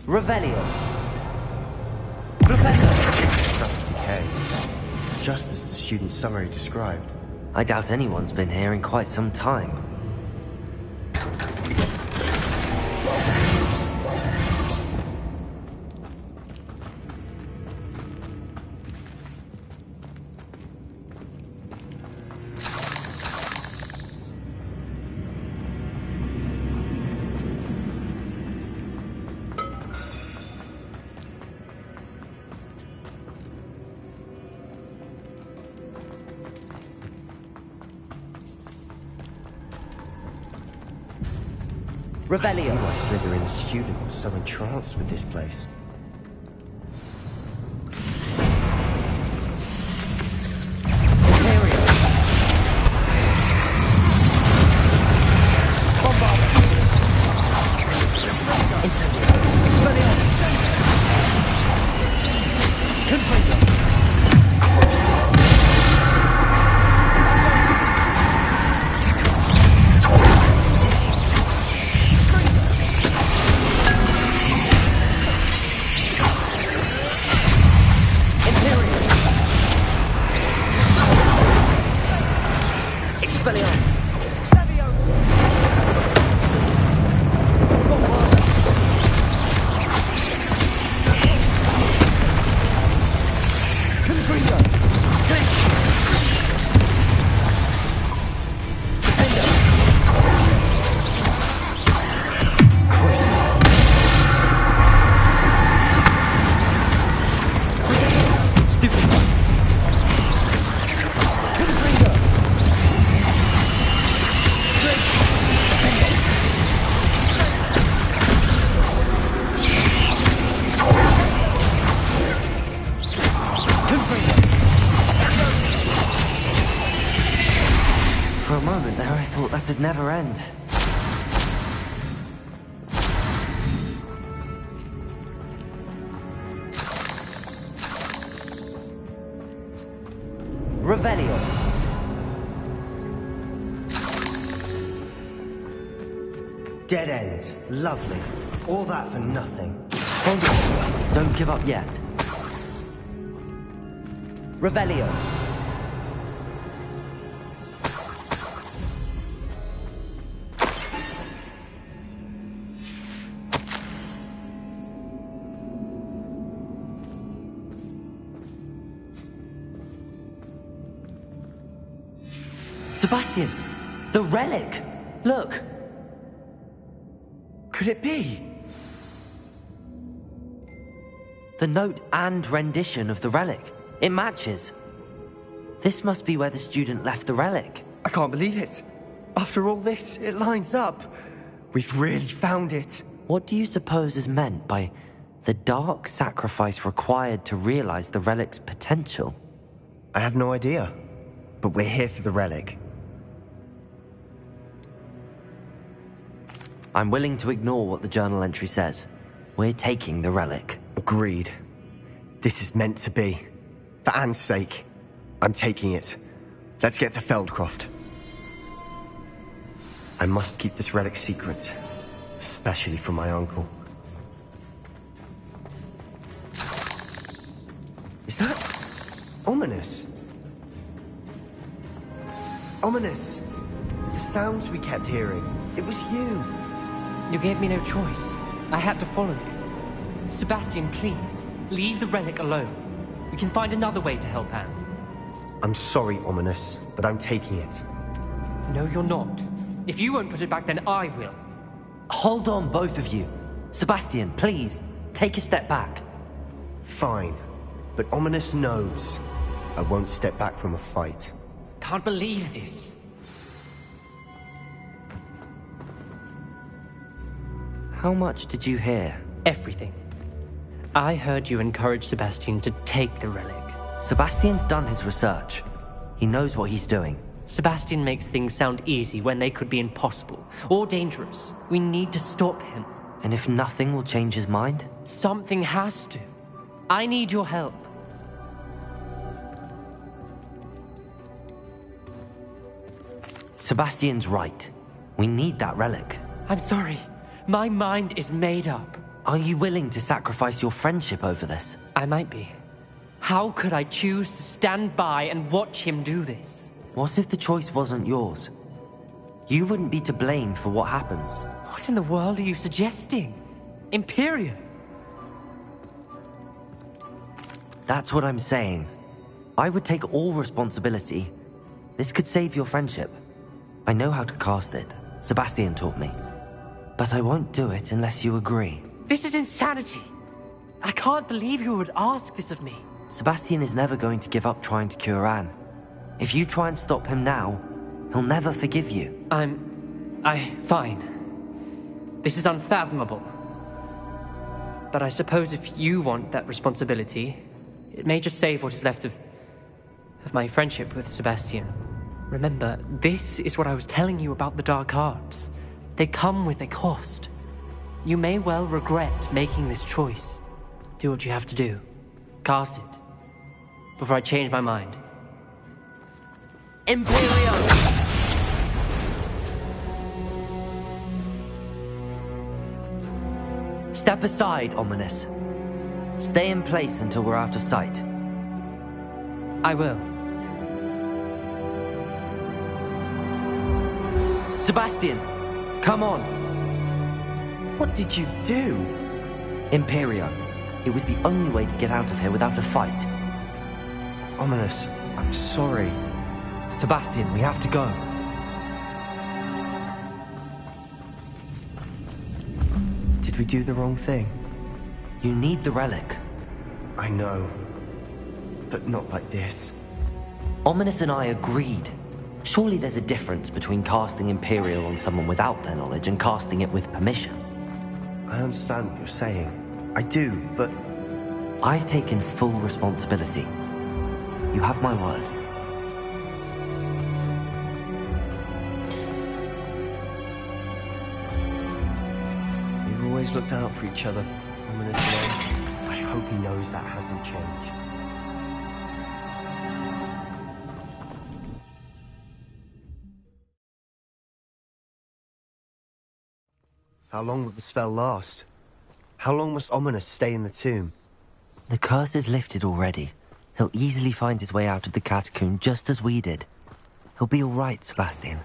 Speaker 5: Revelio. Flipendo.
Speaker 8: Sudden decay. Just as the student's summary described.
Speaker 2: I doubt anyone's been here in quite some time.
Speaker 8: I see
Speaker 5: Revelio.
Speaker 8: why Slytherin's student was so entranced with this place.
Speaker 5: Imperio. Bombarda. Incendio. Expelliarmus. Confringo.
Speaker 2: thought that'd never end. Revelio.
Speaker 8: Dead end. Lovely. All that for nothing.
Speaker 2: Hold on. Don't give up yet. Revelio. Sebastian! The relic! Look!
Speaker 8: Could it be?
Speaker 2: The note and rendition of the relic. It matches. This must be where the student left the relic.
Speaker 8: I can't believe it. After all this, it lines up. We've really found it.
Speaker 2: What do you suppose is meant by the dark sacrifice required to realize the relic's potential?
Speaker 8: I have no idea. But we're here for the relic.
Speaker 2: I'm willing to ignore what the journal entry says. We're taking the relic.
Speaker 8: Agreed. This is meant to be. For Anne's sake. I'm taking it. Let's get to Feldcroft. I must keep this relic secret. Especially from my uncle. Is that... ominous? Ominous! The sounds we kept hearing. It was you.
Speaker 10: You gave me no choice. I had to follow you. Sebastian, please, leave the relic alone. We can find another way to help Anne.
Speaker 8: I'm sorry, Ominous, but I'm taking it.
Speaker 10: No, you're not. If you won't put it back, then I will.
Speaker 2: Hold on, both of you. Sebastian, please, take a step back.
Speaker 8: Fine, but Ominous knows I won't step back from a fight.
Speaker 10: Can't believe this.
Speaker 2: How much did you hear?
Speaker 10: Everything. I heard you encourage Sebastian to take the relic.
Speaker 2: Sebastian's done his research. He knows what he's doing.
Speaker 10: Sebastian makes things sound easy when they could be impossible or dangerous. We need to stop him.
Speaker 2: And if nothing will change his mind?
Speaker 10: Something has to. I need your help.
Speaker 2: Sebastian's right. We need that relic.
Speaker 10: I'm sorry. My mind is made up.
Speaker 2: Are you willing to sacrifice your friendship over this?
Speaker 10: I might be. How could I choose to stand by and watch him do this?
Speaker 2: What if the choice wasn't yours? You wouldn't be to blame for what happens.
Speaker 10: What in the world are you suggesting? Imperium?
Speaker 2: That's what I'm saying. I would take all responsibility. This could save your friendship. I know how to cast it. Sebastian taught me. But I won't do it unless you agree.
Speaker 10: This is insanity. I can't believe you would ask this of me.
Speaker 2: Sebastian is never going to give up trying to cure Anne. If you try and stop him now, he'll never forgive you.
Speaker 10: Fine. This is unfathomable. But I suppose if you want that responsibility, it may just save what is left of my friendship with Sebastian. Remember, this is what I was telling you about the dark arts. They come with a cost. You may well regret making this choice. Do what you have to do. Cast it. Before I change my mind.
Speaker 2: Imperium! Step aside, Ominous. Stay in place until we're out of sight.
Speaker 10: I will.
Speaker 2: Sebastian, come on.
Speaker 8: What did you do?
Speaker 2: Imperio. It was the only way to get out of here without a fight.
Speaker 8: Ominous, I'm sorry.
Speaker 2: Sebastian, we have to go.
Speaker 8: Did we do the wrong thing?
Speaker 2: You need the relic.
Speaker 8: I know. But not like this.
Speaker 2: Ominous and I agreed. Surely there's a difference between casting Imperial on someone without their knowledge and casting it with permission.
Speaker 8: I understand what you're saying. I do, but...
Speaker 2: I've taken full responsibility. You have my word.
Speaker 8: always looked out for each other. I hope he knows that hasn't changed. How long will the spell last? How long must Ominous stay in the tomb?
Speaker 2: The curse is lifted already. He'll easily find his way out of the catacomb just as we did. He'll be all right, Sebastian.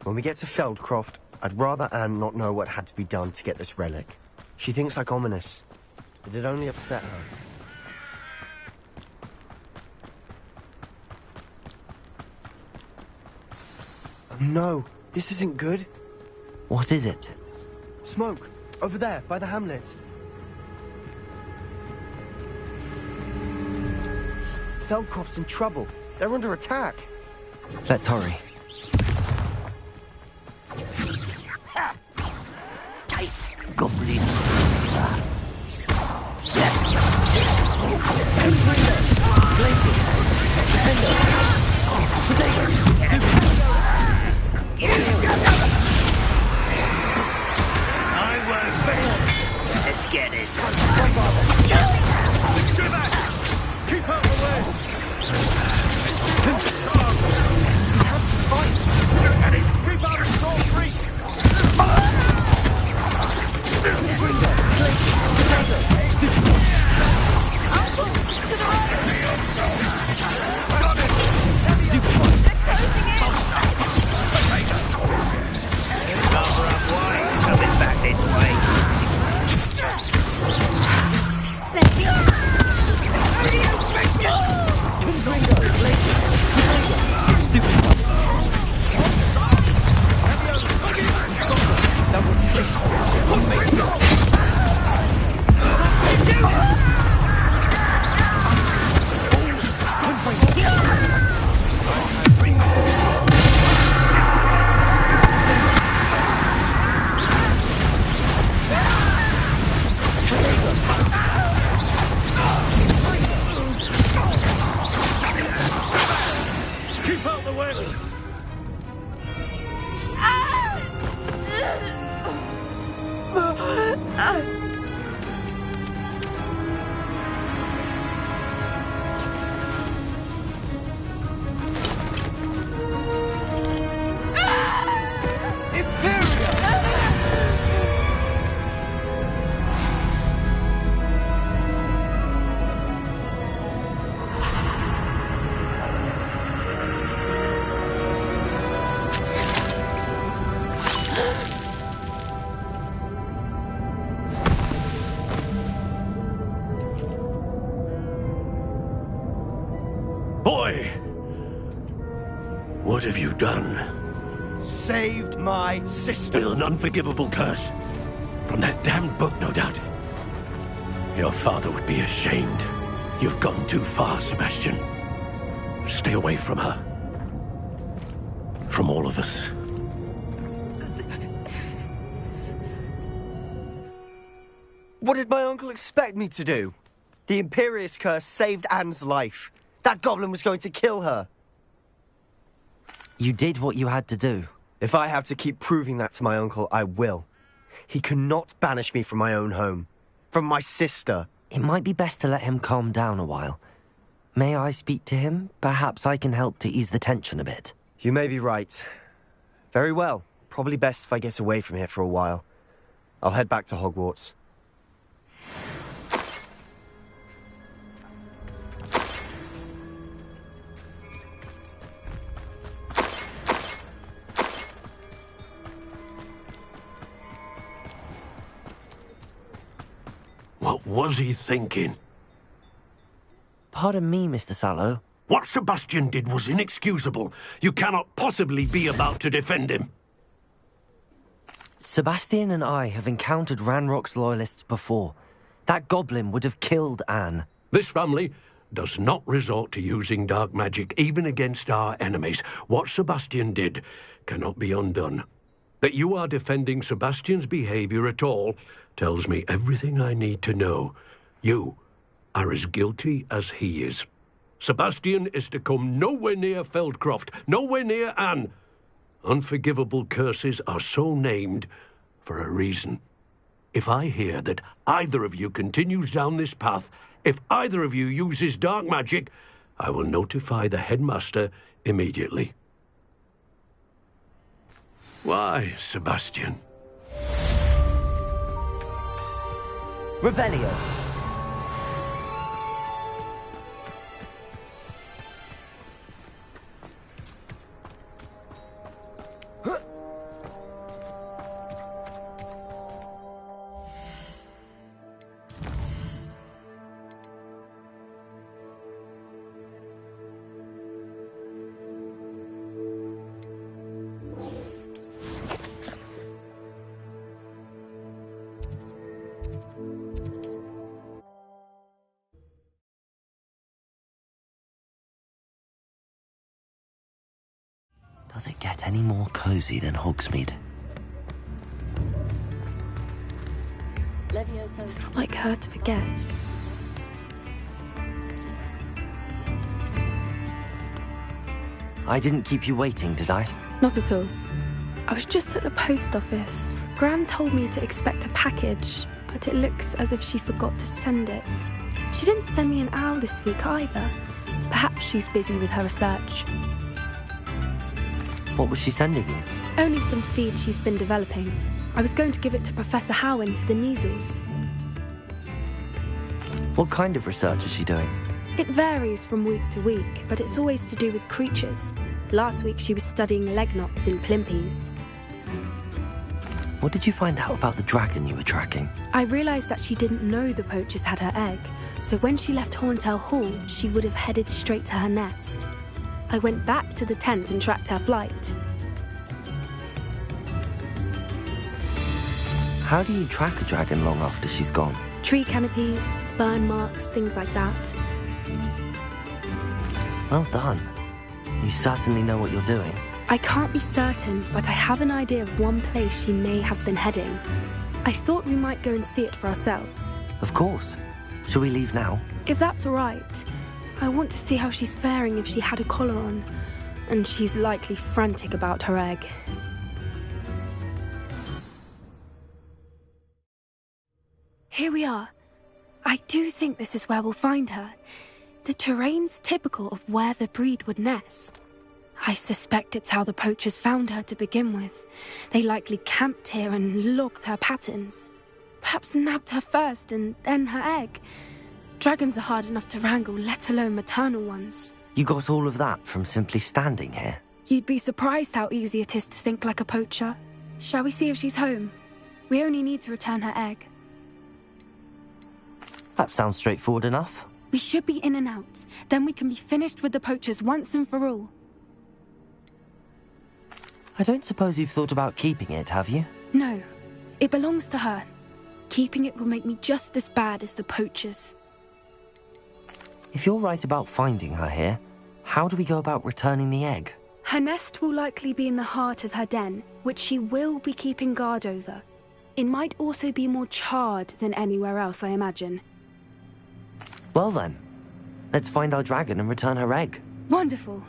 Speaker 8: When we get to Feldcroft, I'd rather Anne not know what had to be done to get this relic. She thinks like Ominous, but it only upset her. Oh no, this isn't good.
Speaker 2: What is it?
Speaker 8: Smoke, over there, by the hamlet. Feldcroft's in trouble. They're under attack.
Speaker 2: Let's hurry.
Speaker 6: Goblin.
Speaker 7: Let's get this.
Speaker 9: Keep out the way! Keep out of Storm Creek!
Speaker 7: Coming back this way.
Speaker 9: Keep out the way!
Speaker 6: Boy! What have you done?
Speaker 8: Saved my sister.
Speaker 6: With an unforgivable curse. From that damned book, no doubt. Your father would be ashamed. You've gone too far, Sebastian. Stay away from her. From all of us.
Speaker 8: What did my uncle expect me to do? The Imperious curse saved Anne's life. That goblin was going to kill her.
Speaker 2: You did what you had to do.
Speaker 8: If I have to keep proving that to my uncle, I will. He cannot banish me from my own home. From my sister.
Speaker 2: It might be best to let him calm down a while. May I speak to him? Perhaps I can help to ease the tension a bit.
Speaker 8: You may be right. Very well. Probably best if I get away from here for a while. I'll head back to Hogwarts.
Speaker 6: What was he thinking?
Speaker 2: Pardon me, Mr. Sallow.
Speaker 6: What Sebastian did was inexcusable. You cannot possibly be about to defend him.
Speaker 2: Sebastian and I have encountered Ranrock's loyalists before. That goblin would have killed Anne.
Speaker 6: This family
Speaker 11: does not resort to using dark magic even against our enemies. What Sebastian did cannot be undone. That you are defending Sebastian's behavior at all tells me everything I need to know. You are as guilty as he is. Sebastian is to come nowhere near Feldcroft, nowhere near Anne. Unforgivable curses are so named for a reason. If I hear that either of you continues down this path, if either of you uses dark magic, I will notify the headmaster immediately. Why, Sebastian?
Speaker 2: Revelio. Does it get any more cozy than Hogsmeade?
Speaker 3: It's not like her to forget.
Speaker 2: I didn't keep you waiting, did I?
Speaker 3: Not at all. I was just at the post office. Gran told me to expect a package, but it looks as if she forgot to send it. She didn't send me an owl this week either. Perhaps she's busy with her research.
Speaker 2: What was she sending you?
Speaker 3: Only some feed she's been developing. I was going to give it to Professor Howen for the measles.
Speaker 2: What kind of research is she doing?
Speaker 3: It varies from week to week, but it's always to do with creatures. Last week she was studying leg knots in plimpies.
Speaker 2: What did you find out about the dragon you were tracking?
Speaker 3: I realised that she didn't know the poachers had her egg, so when she left Horntail Hall, she would have headed straight to her nest. I went back to the tent and tracked her flight.
Speaker 2: How do you track a dragon long after she's gone?
Speaker 3: Tree canopies, burn marks, things like that.
Speaker 2: Well done. You certainly know what you're doing.
Speaker 3: I can't be certain, but I have an idea of one place she may have been heading. I thought we might go and see it for ourselves.
Speaker 2: Of course. Shall we leave now?
Speaker 3: If that's all right. I want to see how she's faring if she had a collar on. And she's likely frantic about her egg. Here we are. I do think this is where we'll find her. The terrain's typical of where the breed would nest. I suspect it's how the poachers found her to begin with. They likely camped here and logged her patterns. Perhaps nabbed her first and then her egg. Dragons are hard enough to wrangle, let alone maternal ones.
Speaker 2: You got all of that from simply standing here?
Speaker 3: You'd be surprised how easy it is to think like a poacher. Shall we see if she's home? We only need to return her egg.
Speaker 2: That sounds straightforward enough.
Speaker 3: We should be in and out. Then we can be finished with the poachers once and for all.
Speaker 2: I don't suppose you've thought about keeping it, have you?
Speaker 3: No. It belongs to her. Keeping it will make me just as bad as the poachers.
Speaker 2: If you're right about finding her here, how do we go about returning the egg?
Speaker 3: Her nest will likely be in the heart of her den, which she will be keeping guard over. It might also be more charred than anywhere else, I imagine.
Speaker 2: Well then, let's find our dragon and return her egg.
Speaker 3: Wonderful.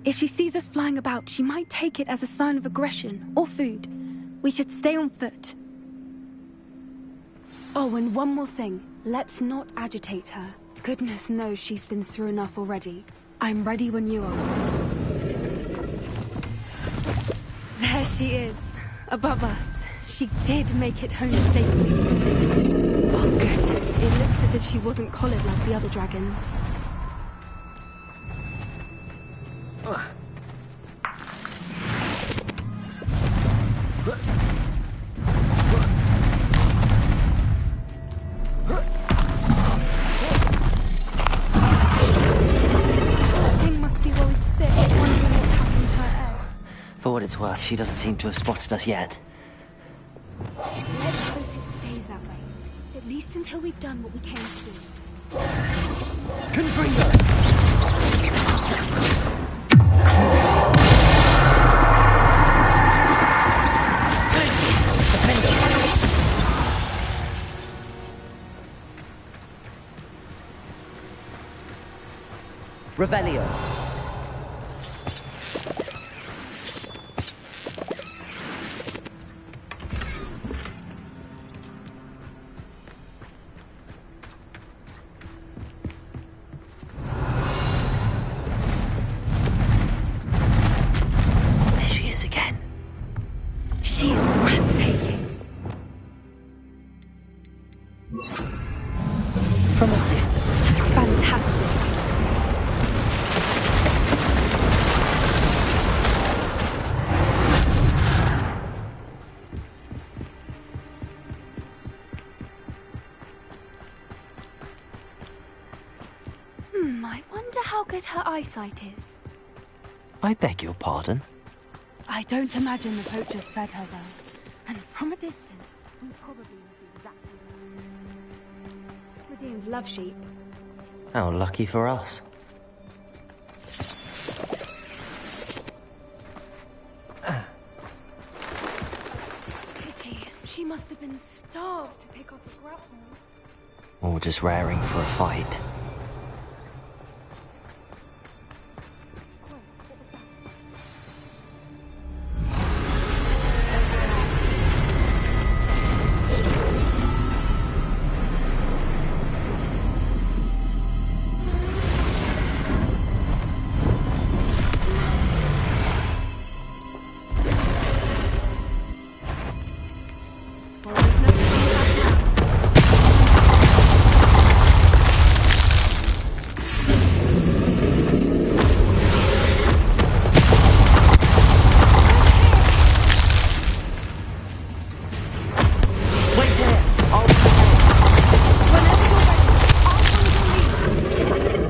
Speaker 3: If she sees us flying about, she might take it as a sign of aggression or food. We should stay on foot. Oh, and one more thing. Let's not agitate her. Goodness knows she's been through enough already. I'm ready when you are. There she is, above us. She did make it home safely. Oh, good. It looks as if she wasn't collared like the other dragons.
Speaker 2: For what it's worth, she doesn't seem to have spotted us yet.
Speaker 3: Let's hope it stays that way. At least until we've done what we came to do.
Speaker 2: Revelio.
Speaker 3: There she is again. She's breathtaking.
Speaker 2: From a distance.
Speaker 3: Fantastic. I wonder how good her eyesight is.
Speaker 2: I beg your pardon?
Speaker 3: I don't imagine the poachers fed her well. And from a distance, we probably look exactly like Redeans love sheep.
Speaker 2: How lucky for us.
Speaker 3: Pity. She must have been starved to pick up a grapple.
Speaker 2: Or just raring for a fight.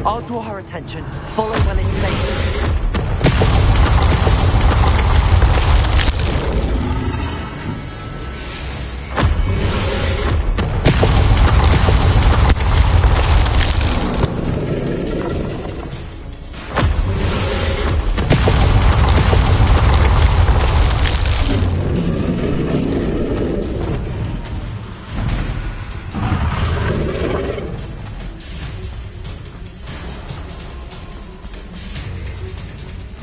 Speaker 2: I'll draw her attention. Follow when it's safe.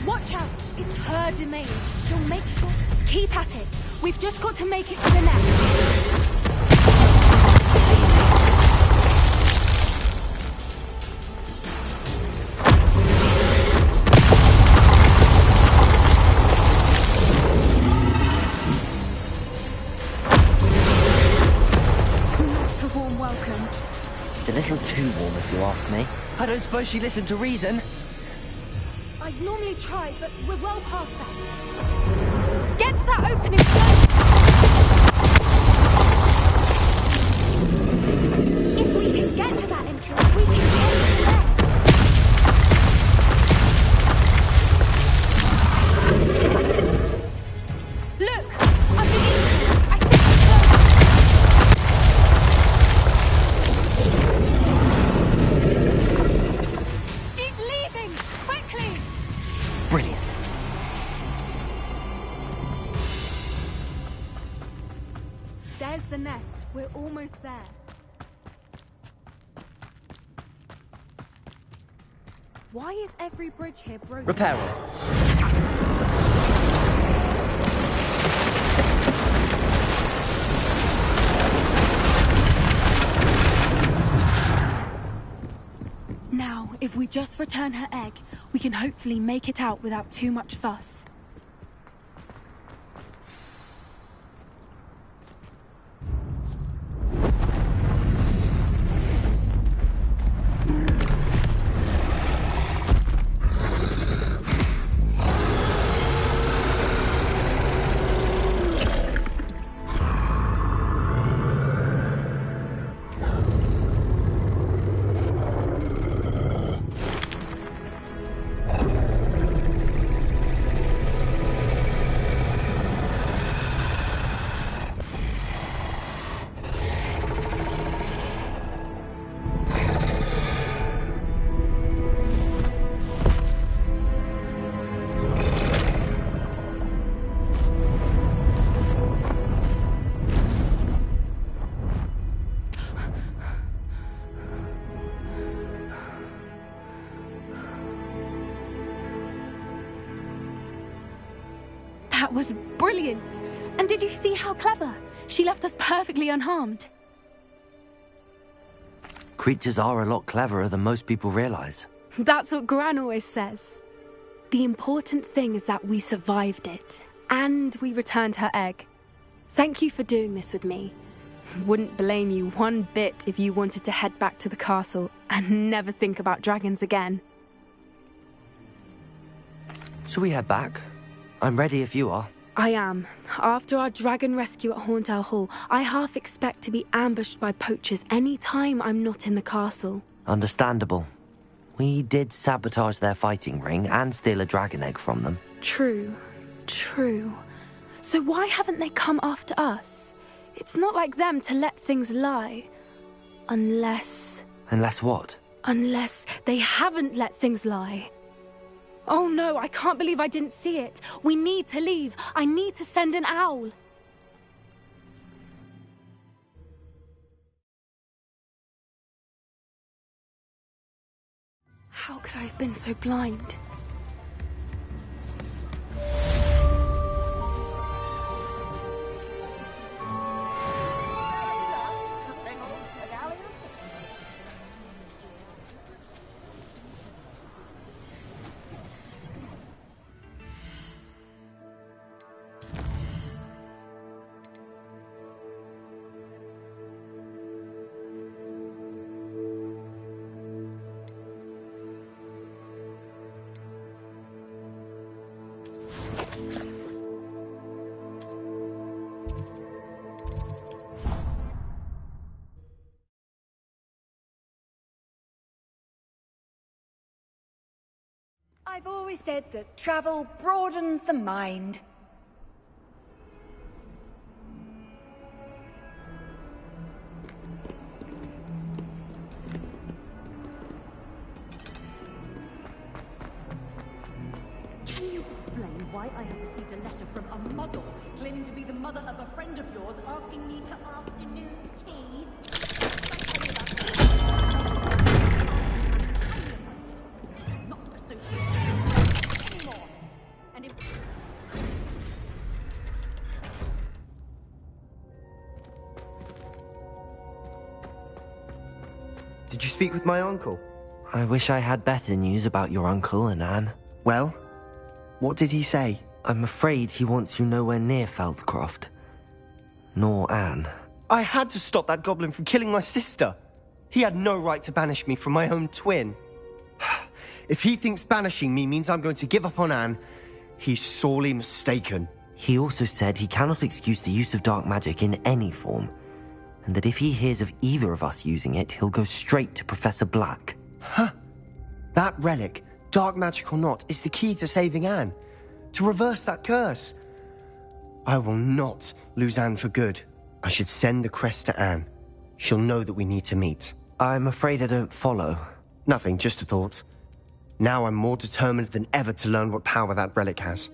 Speaker 3: Watch out! It's her domain. She'll make sure. Keep at it. We've just got to make it to the nest. Not a warm welcome.
Speaker 2: It's a little too warm if you ask me. I don't suppose she listened to reason.
Speaker 3: I'd normally try, but we're well past that. Get to that opening below! If we can get to that entrance, we can get to the nest. Look! Underneath! I think it's closed. She's leaving! Quickly!
Speaker 2: Brilliant.
Speaker 3: There's the nest. We're almost there. Why is every bridge here broken?
Speaker 2: Repair it.
Speaker 3: Now, if we just return her egg, we can hopefully make it out without too much fuss. That was brilliant. And did you see how clever? She left us perfectly unharmed.
Speaker 2: Creatures are a lot cleverer than most people realize.
Speaker 3: That's what Gran always says. The important thing is that we survived it, and we returned her egg. Thank you for doing this with me. Wouldn't blame you one bit if you wanted to head back to the castle and never think about dragons again.
Speaker 2: Shall we head back? I'm ready if you are.
Speaker 3: I am. After our dragon rescue at Horndale Hall, I half expect to be ambushed by poachers any time I'm not in the castle.
Speaker 2: Understandable. We did sabotage their fighting ring and steal a dragon egg from them.
Speaker 3: True. So why haven't they come after us? It's not like them to let things lie. Unless...
Speaker 2: Unless what?
Speaker 3: Unless they haven't let things lie. Oh no, I can't believe I didn't see it. We need to leave. I need to send an owl. How could I have been so blind?
Speaker 12: I've always said that travel broadens the mind.
Speaker 13: Can you explain why I have received a letter from a muggle claiming to be the mother of a friend of yours asking me to afternoon tea?
Speaker 8: Did you speak with my uncle?
Speaker 2: I wish I had better news about your uncle and Anne.
Speaker 8: Well, what did he say?
Speaker 2: I'm afraid he wants you nowhere near Feldcroft. Nor Anne.
Speaker 8: I had to stop that goblin from killing my sister. He had no right to banish me from my own twin. If he thinks banishing me means I'm going to give up on Anne, he's sorely mistaken.
Speaker 2: He also said he cannot excuse the use of dark magic in any form, and that if he hears of either of us using it, he'll go straight to Professor Black.
Speaker 8: Huh. That relic, dark magic or not, is the key to saving Anne. To reverse that curse. I will not lose Anne for good. I should send the crest to Anne. She'll know that we need to meet.
Speaker 2: I'm afraid I don't follow.
Speaker 8: Nothing, just a thought. Now I'm more determined than ever to learn what power that relic has.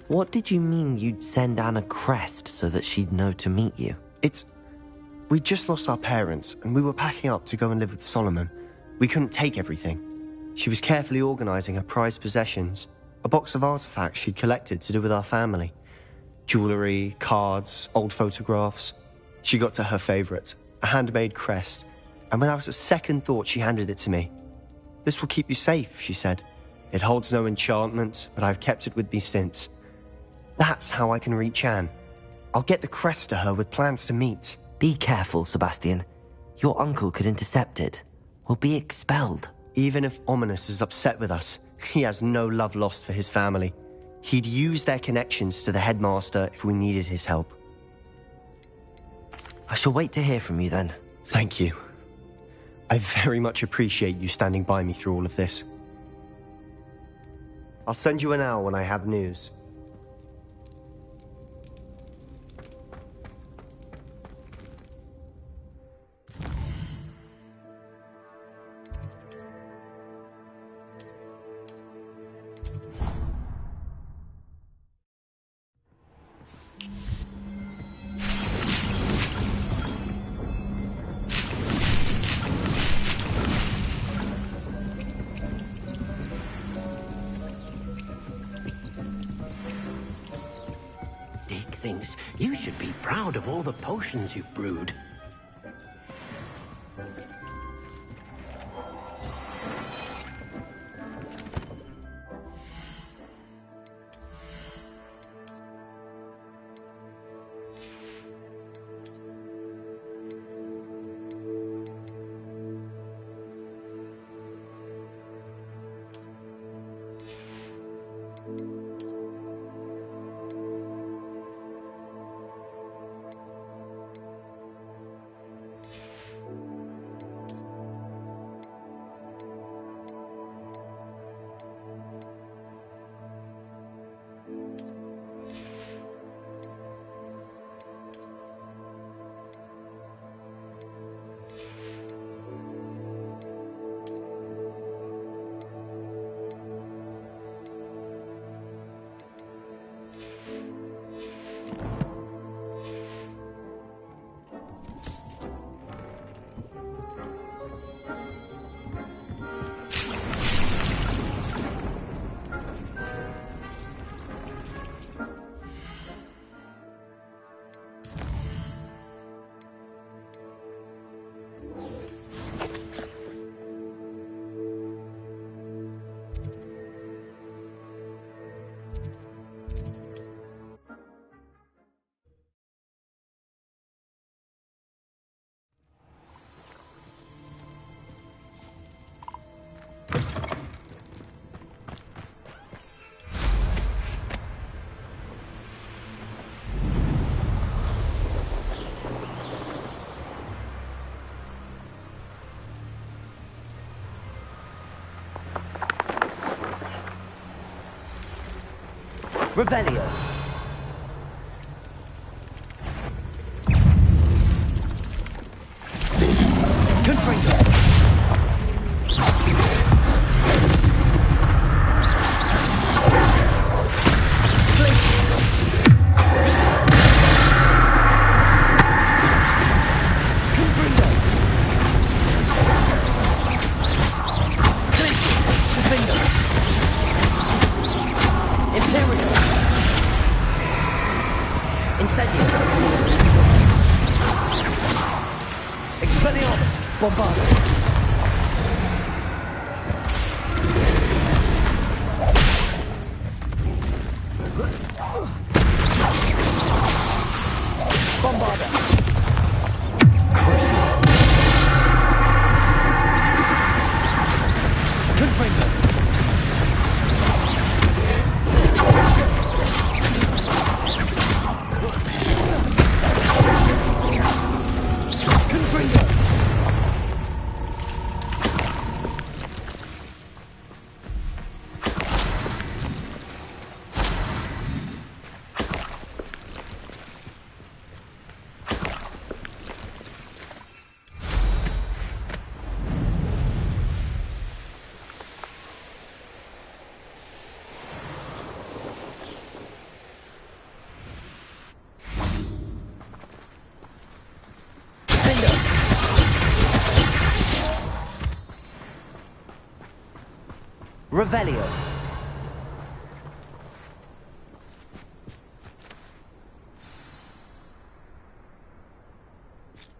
Speaker 2: What did you mean you'd send Anne a crest so that she'd know to meet you?
Speaker 8: We just lost our parents, and we were packing up to go and live with Solomon. We couldn't take everything. She was carefully organizing her prized possessions, a box of artifacts she'd collected to do with our family. Jewelry, cards, old photographs. She got to her favorite, a handmade crest, and without a second thought she handed it to me. This will keep you safe, she said. It holds no enchantment, but I've kept it with me since. That's how I can reach Anne. I'll get the crest to her with plans to meet.
Speaker 2: Be careful, Sebastian. Your uncle could intercept it. We'll be expelled.
Speaker 8: Even if Ominous is upset with us, he has no love lost for his family. He'd use their connections to the headmaster if we needed his help.
Speaker 2: I shall wait to hear from you then.
Speaker 8: Thank you. I very much appreciate you standing by me through all of this. I'll send you an owl when I have news.
Speaker 6: thinks you should be proud of all the potions you've brewed.
Speaker 2: Revelio. Confringo. Revelio.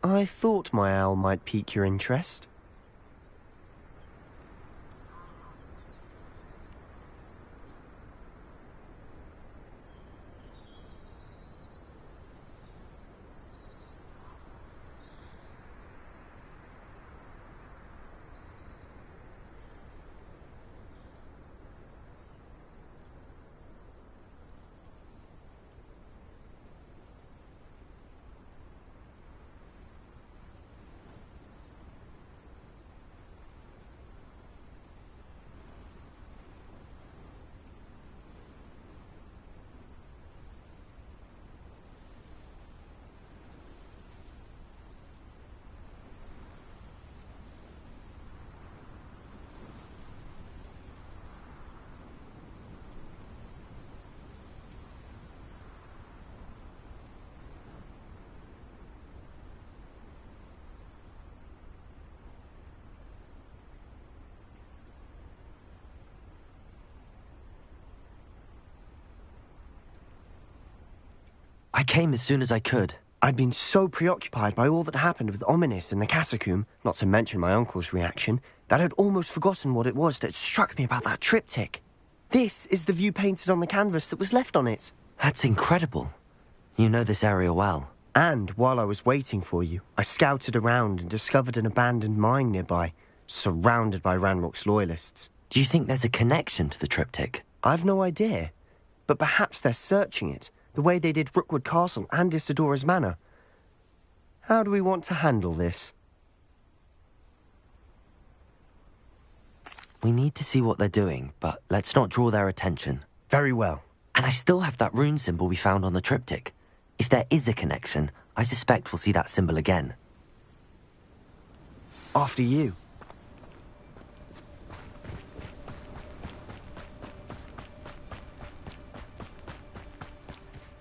Speaker 8: I thought my owl might pique your interest.
Speaker 2: I came as soon as I could.
Speaker 8: I'd been so preoccupied by all that happened with Ominis in the catacomb, not to mention my uncle's reaction, that I'd almost forgotten what it was that struck me about that triptych. This is the view painted on the canvas that was left on it.
Speaker 2: That's incredible. You know this area well.
Speaker 8: And while I was waiting for you, I scouted around and discovered an abandoned mine nearby, surrounded by Ranrock's loyalists.
Speaker 2: Do you think there's a connection to the triptych?
Speaker 8: I've no idea, but perhaps they're searching it, the way they did Rookwood Castle and Isidora's Manor. How do we want to handle this?
Speaker 2: We need to see what they're doing, but let's not draw their attention.
Speaker 8: Very well.
Speaker 2: And I still have that rune symbol we found on the triptych. If there is a connection, I suspect we'll see that symbol again.
Speaker 8: After you.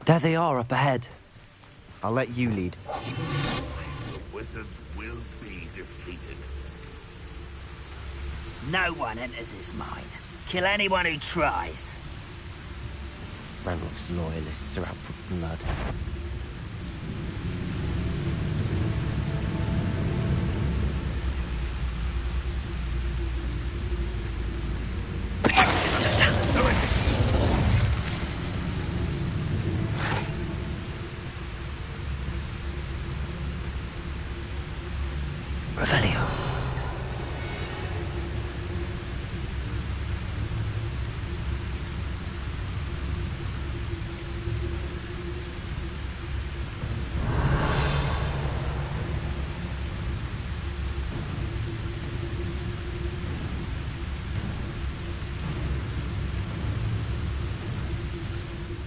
Speaker 2: There they are up ahead.
Speaker 8: I'll let you lead.
Speaker 9: Wizards will be defeated.
Speaker 7: No one enters this mine. Kill anyone who tries.
Speaker 8: Ranrock's loyalists are out for blood.
Speaker 2: Revelio.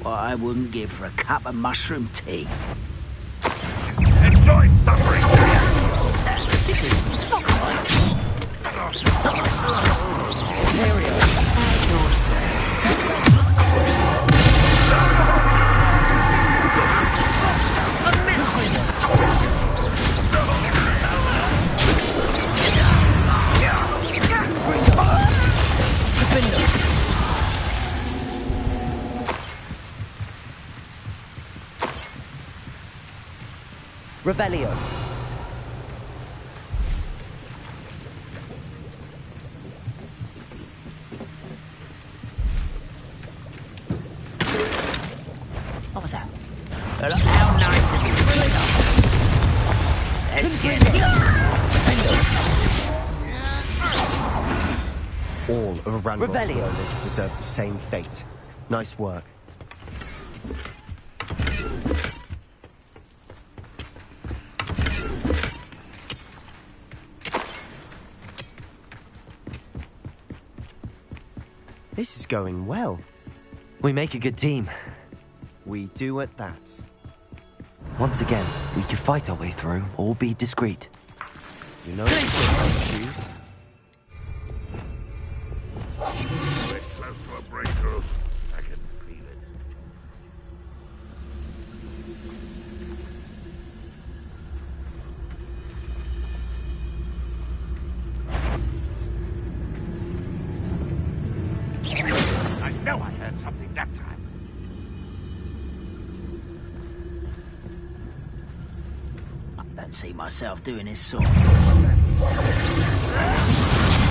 Speaker 7: What I wouldn't give for a cup of mushroom tea.
Speaker 9: Enjoy suffering!
Speaker 2: Revelio.
Speaker 7: What was that? Look how nice it is. Let's get it.
Speaker 8: All of Ranrock's
Speaker 2: Revelio.
Speaker 8: loyalists deserve the same fate. Nice work. This is going well.
Speaker 2: We make a good team.
Speaker 8: We do at that.
Speaker 2: Once again, we can fight our way through or be discreet.
Speaker 8: You know what I choose.
Speaker 9: We're close to a breakthrough. I can feel it. I know I heard something that time.
Speaker 7: I don't see myself doing this sort of...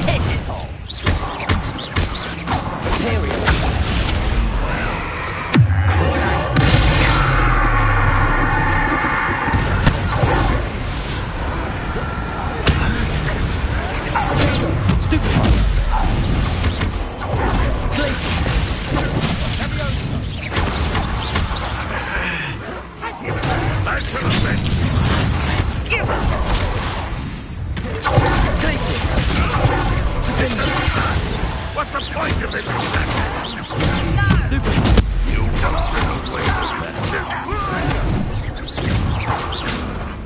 Speaker 7: Hit it all!
Speaker 9: What's the point of it?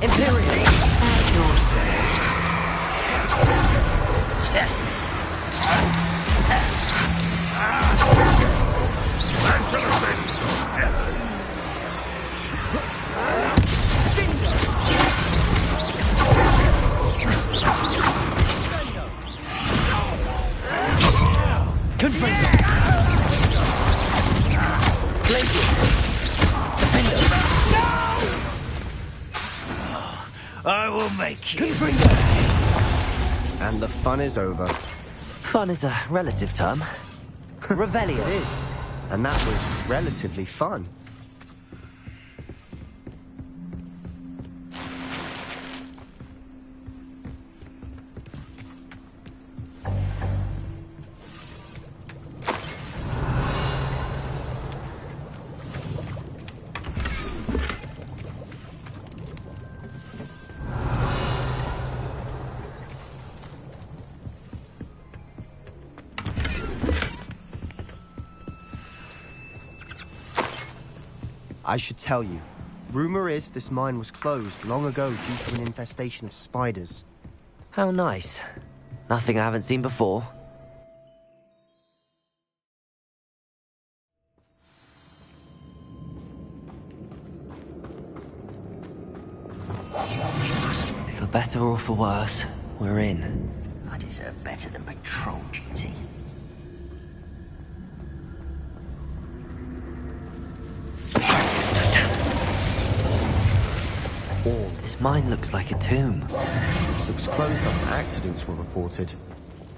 Speaker 2: Imperial.
Speaker 7: Defender! I will make you.
Speaker 8: And the fun is over.
Speaker 2: Fun is a relative term. Revelio.
Speaker 8: It is. And that was relatively fun. I should tell you, rumor is this mine was closed long ago due to an infestation of spiders.
Speaker 2: How nice. Nothing I haven't seen before. For better or for worse, we're in.
Speaker 6: I deserve better than patrol duty.
Speaker 2: This mine looks like a tomb.
Speaker 8: It was closed after accidents were reported.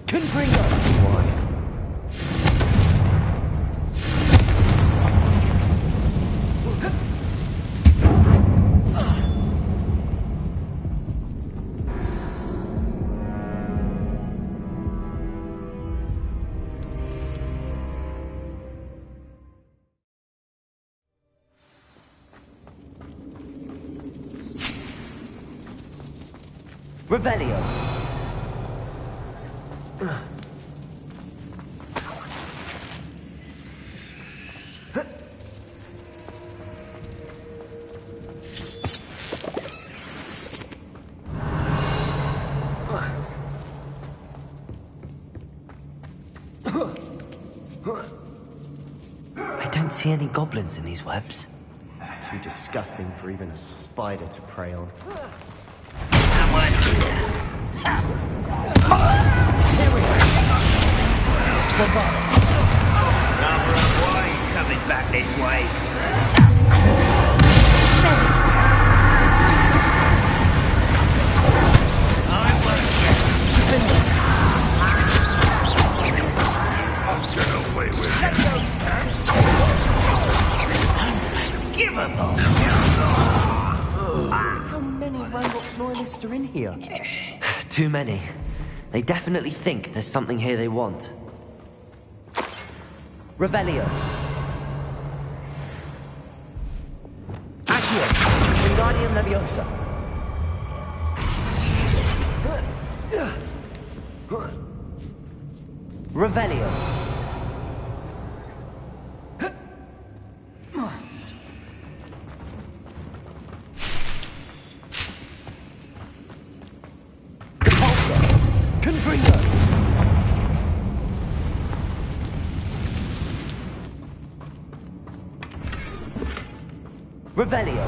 Speaker 8: Confringo! Why?
Speaker 2: Revelio. I don't see any goblins in these webs.
Speaker 8: Too disgusting for even a spider to prey on.
Speaker 7: Why he's coming back this way?
Speaker 9: Get away with it.
Speaker 7: Unforgivable.
Speaker 8: How many Ranrock loyalists are in here?
Speaker 2: Too many. They definitely think there's something here they want. Revelio. Accio. Wingardium Leviosa. Revelio. Revelio.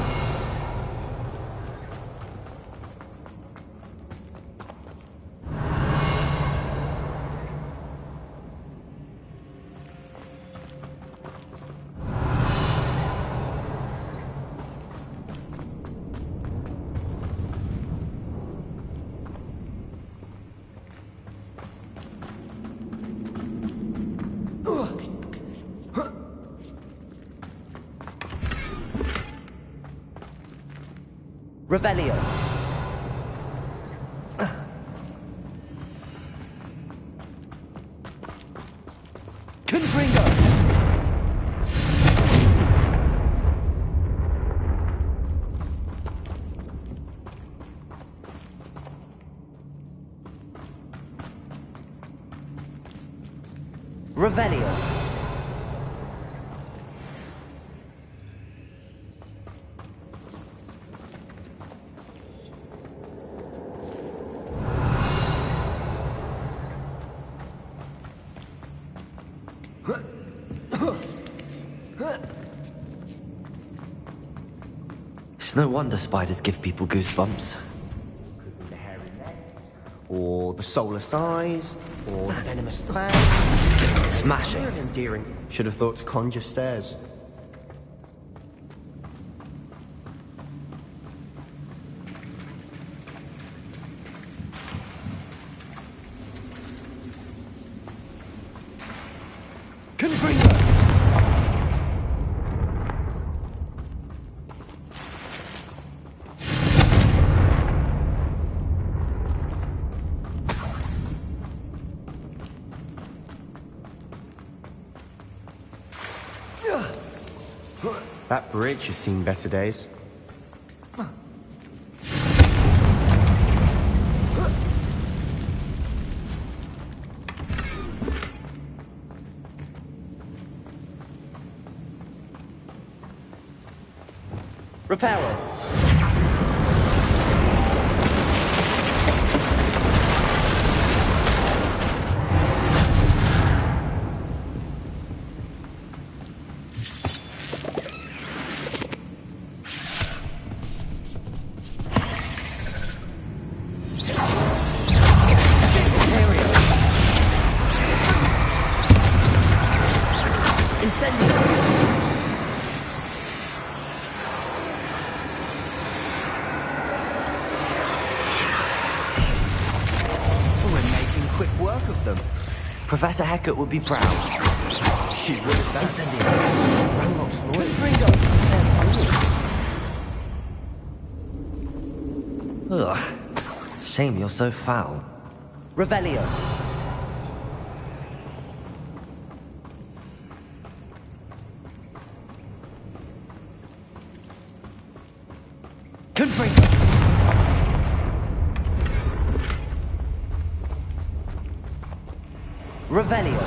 Speaker 2: Revelio. Confringo. Revelio. It's no wonder spiders give people goosebumps.
Speaker 8: Could be the hairy legs, or the soulless eyes, or the venomous fangs.
Speaker 2: Smashing.
Speaker 8: Very endearing. Should have thought to conjure stairs. That bridge has seen better days.
Speaker 2: Reparo. Professor Hecat would be proud.
Speaker 8: She would have that.
Speaker 2: Incendiary. Ranrock's loyal. Ugh. Shame you're so foul. Revelio. Confringo. Revelio.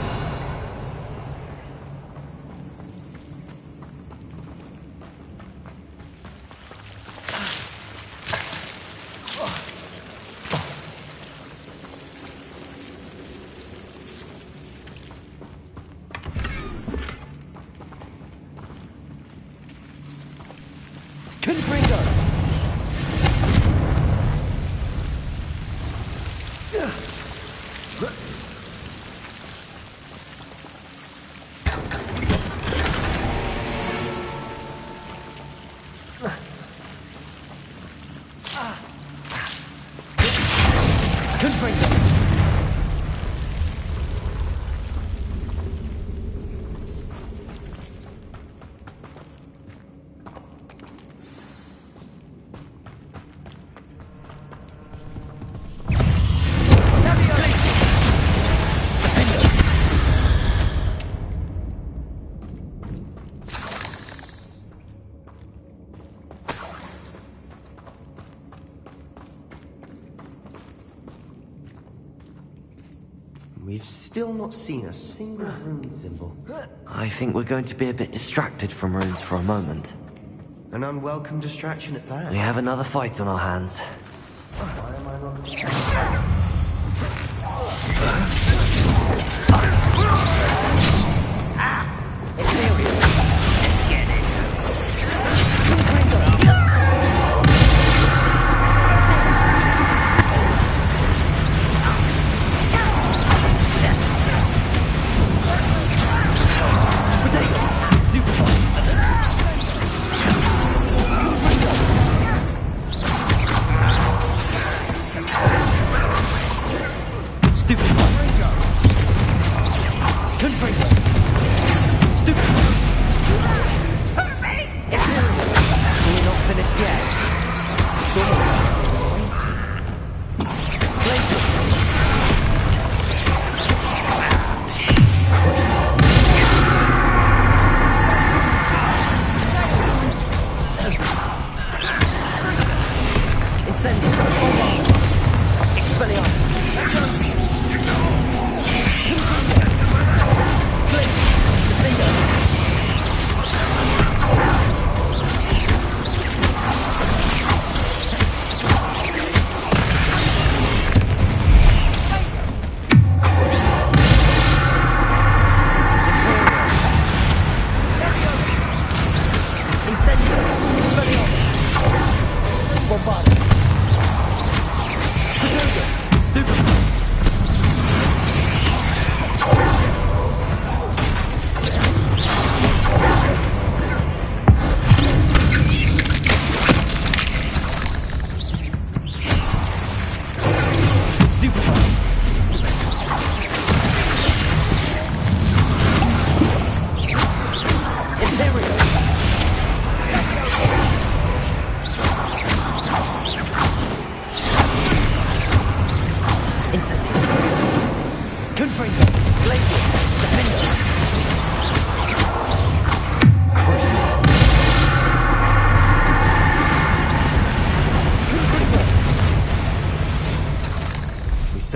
Speaker 2: Confringo.
Speaker 8: We've still not seen a single rune symbol.
Speaker 2: I think we're going to be a bit distracted from runes for a moment.
Speaker 8: An unwelcome distraction at that.
Speaker 2: We have another fight on our hands.
Speaker 8: Why am I not...
Speaker 2: Confringo. Stupid.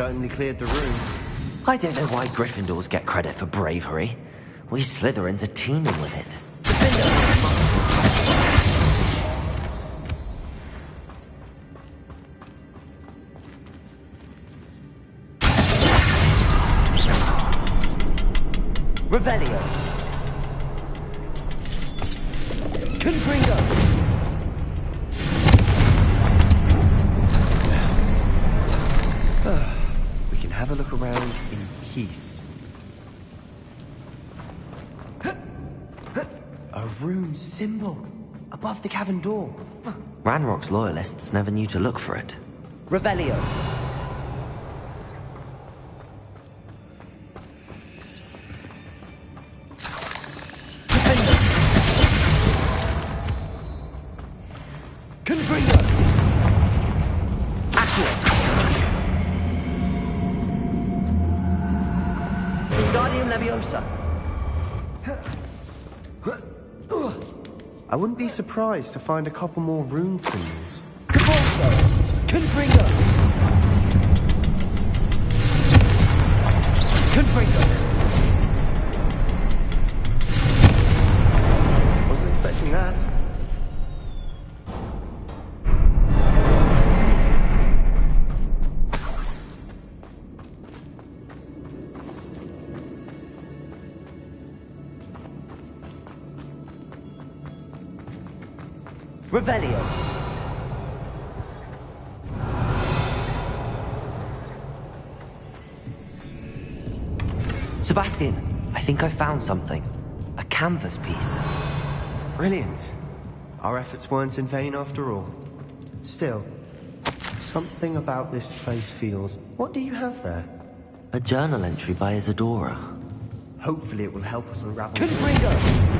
Speaker 8: certainly cleared the room.
Speaker 2: I don't know why Gryffindors get credit for bravery. We Slytherins are teeming with it. Revelio. Confringo.
Speaker 8: We can have a look around in peace. A rune symbol above the cavern door.
Speaker 2: Ranrock's loyalists never knew to look for it. Revelio.
Speaker 8: I wouldn't be surprised to find a couple more rune things.
Speaker 2: Confringo.
Speaker 8: Wasn't expecting that.
Speaker 2: Revelio. Sebastian, I think I found something. A canvas piece.
Speaker 8: Brilliant. Our efforts weren't in vain after all. Still, something about this place feels... What do you have there?
Speaker 2: A journal entry by Isadora.
Speaker 8: Hopefully it will help us unravel...
Speaker 2: Confringo!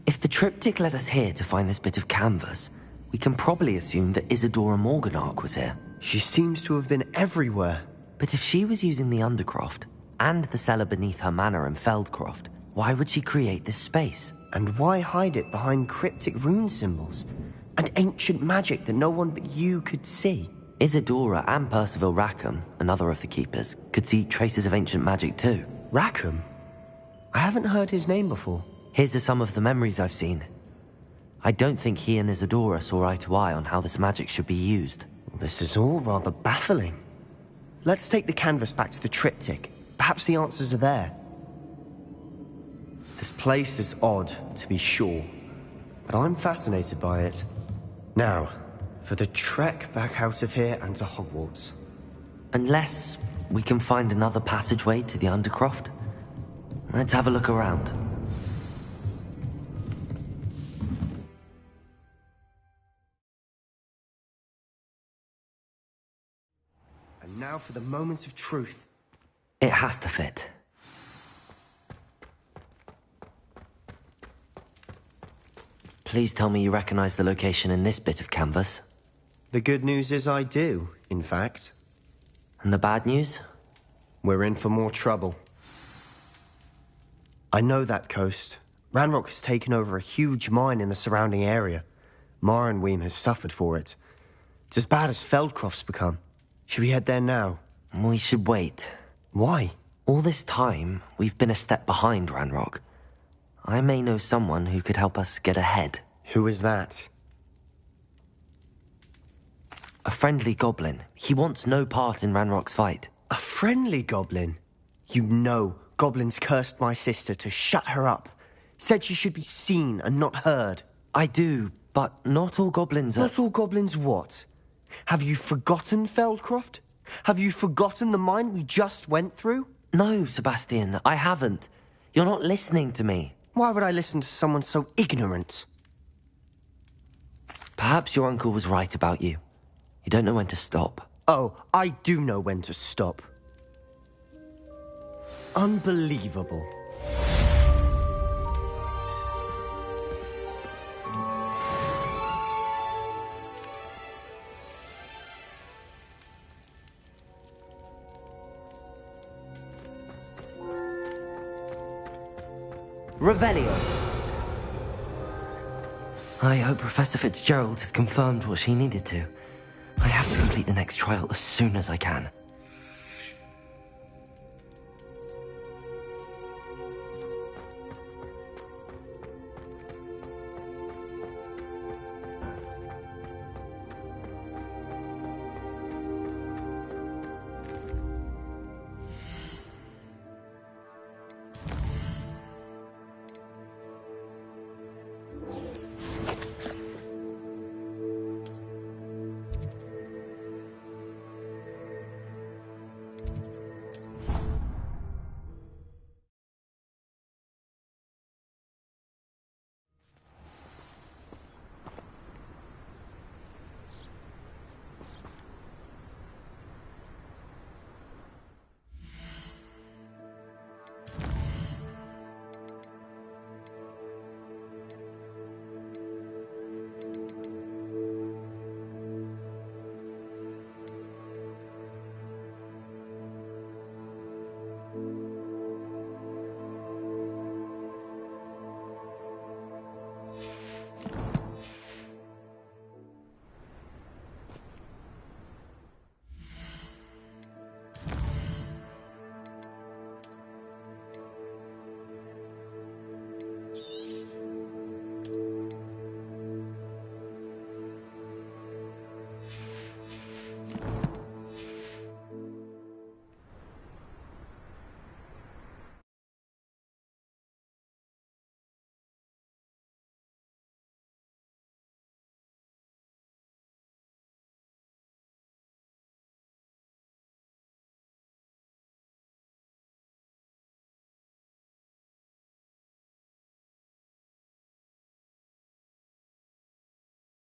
Speaker 2: If the triptych led us here to find this bit of canvas, we can probably assume that Isadora Morganark was here.
Speaker 8: She seems to have been everywhere.
Speaker 2: But if she was using the Undercroft, and the cellar beneath her manor in Feldcroft, why would she create this space?
Speaker 8: And why hide it behind cryptic rune symbols? And ancient magic that no one but you could see?
Speaker 2: Isadora and Percival Rackham, another of the Keepers, could see traces of ancient magic too.
Speaker 8: Rackham? I haven't heard his name before.
Speaker 2: Here's some of the memories I've seen. I don't think he and Isadora saw eye to eye on how this magic should be used.
Speaker 8: This is all rather baffling. Let's take the canvas back to the triptych. Perhaps the answers are there. This place is odd, to be sure, but I'm fascinated by it. Now, for the trek back out of here and to Hogwarts.
Speaker 2: Unless we can find another passageway to the Undercroft. Let's have a look around.
Speaker 8: And now for the moment of truth.
Speaker 2: It has to fit. Please tell me you recognize the location in this bit of canvas.
Speaker 8: The good news is I do, in fact.
Speaker 2: And the bad news?
Speaker 8: We're in for more trouble. I know that coast. Ranrock has taken over a huge mine in the surrounding area. Marrenweem has suffered for it. It's as bad as Feldcroft's become. Should we head there now?
Speaker 2: We should wait.
Speaker 8: Why?
Speaker 2: All this time, we've been a step behind Ranrock. I may know someone who could help us get ahead.
Speaker 8: Who is that?
Speaker 2: A friendly goblin. He wants no part in Ranrock's fight.
Speaker 8: A friendly goblin? You know, goblins cursed my sister to shut her up. Said she should be seen and not heard.
Speaker 2: I do, but not all goblins are...
Speaker 8: Not all goblins what? Have you forgotten Feldcroft? Have you forgotten the mine we just went through?
Speaker 2: No, Sebastian, I haven't. You're not listening to me.
Speaker 8: Why would I listen to someone so ignorant?
Speaker 2: Perhaps your uncle was right about you. You don't know when to stop.
Speaker 8: Oh, I do know when to stop. Unbelievable.
Speaker 2: Revelio. I hope Professor Fitzgerald has confirmed what she needed to. I have to complete the next trial as soon as I can.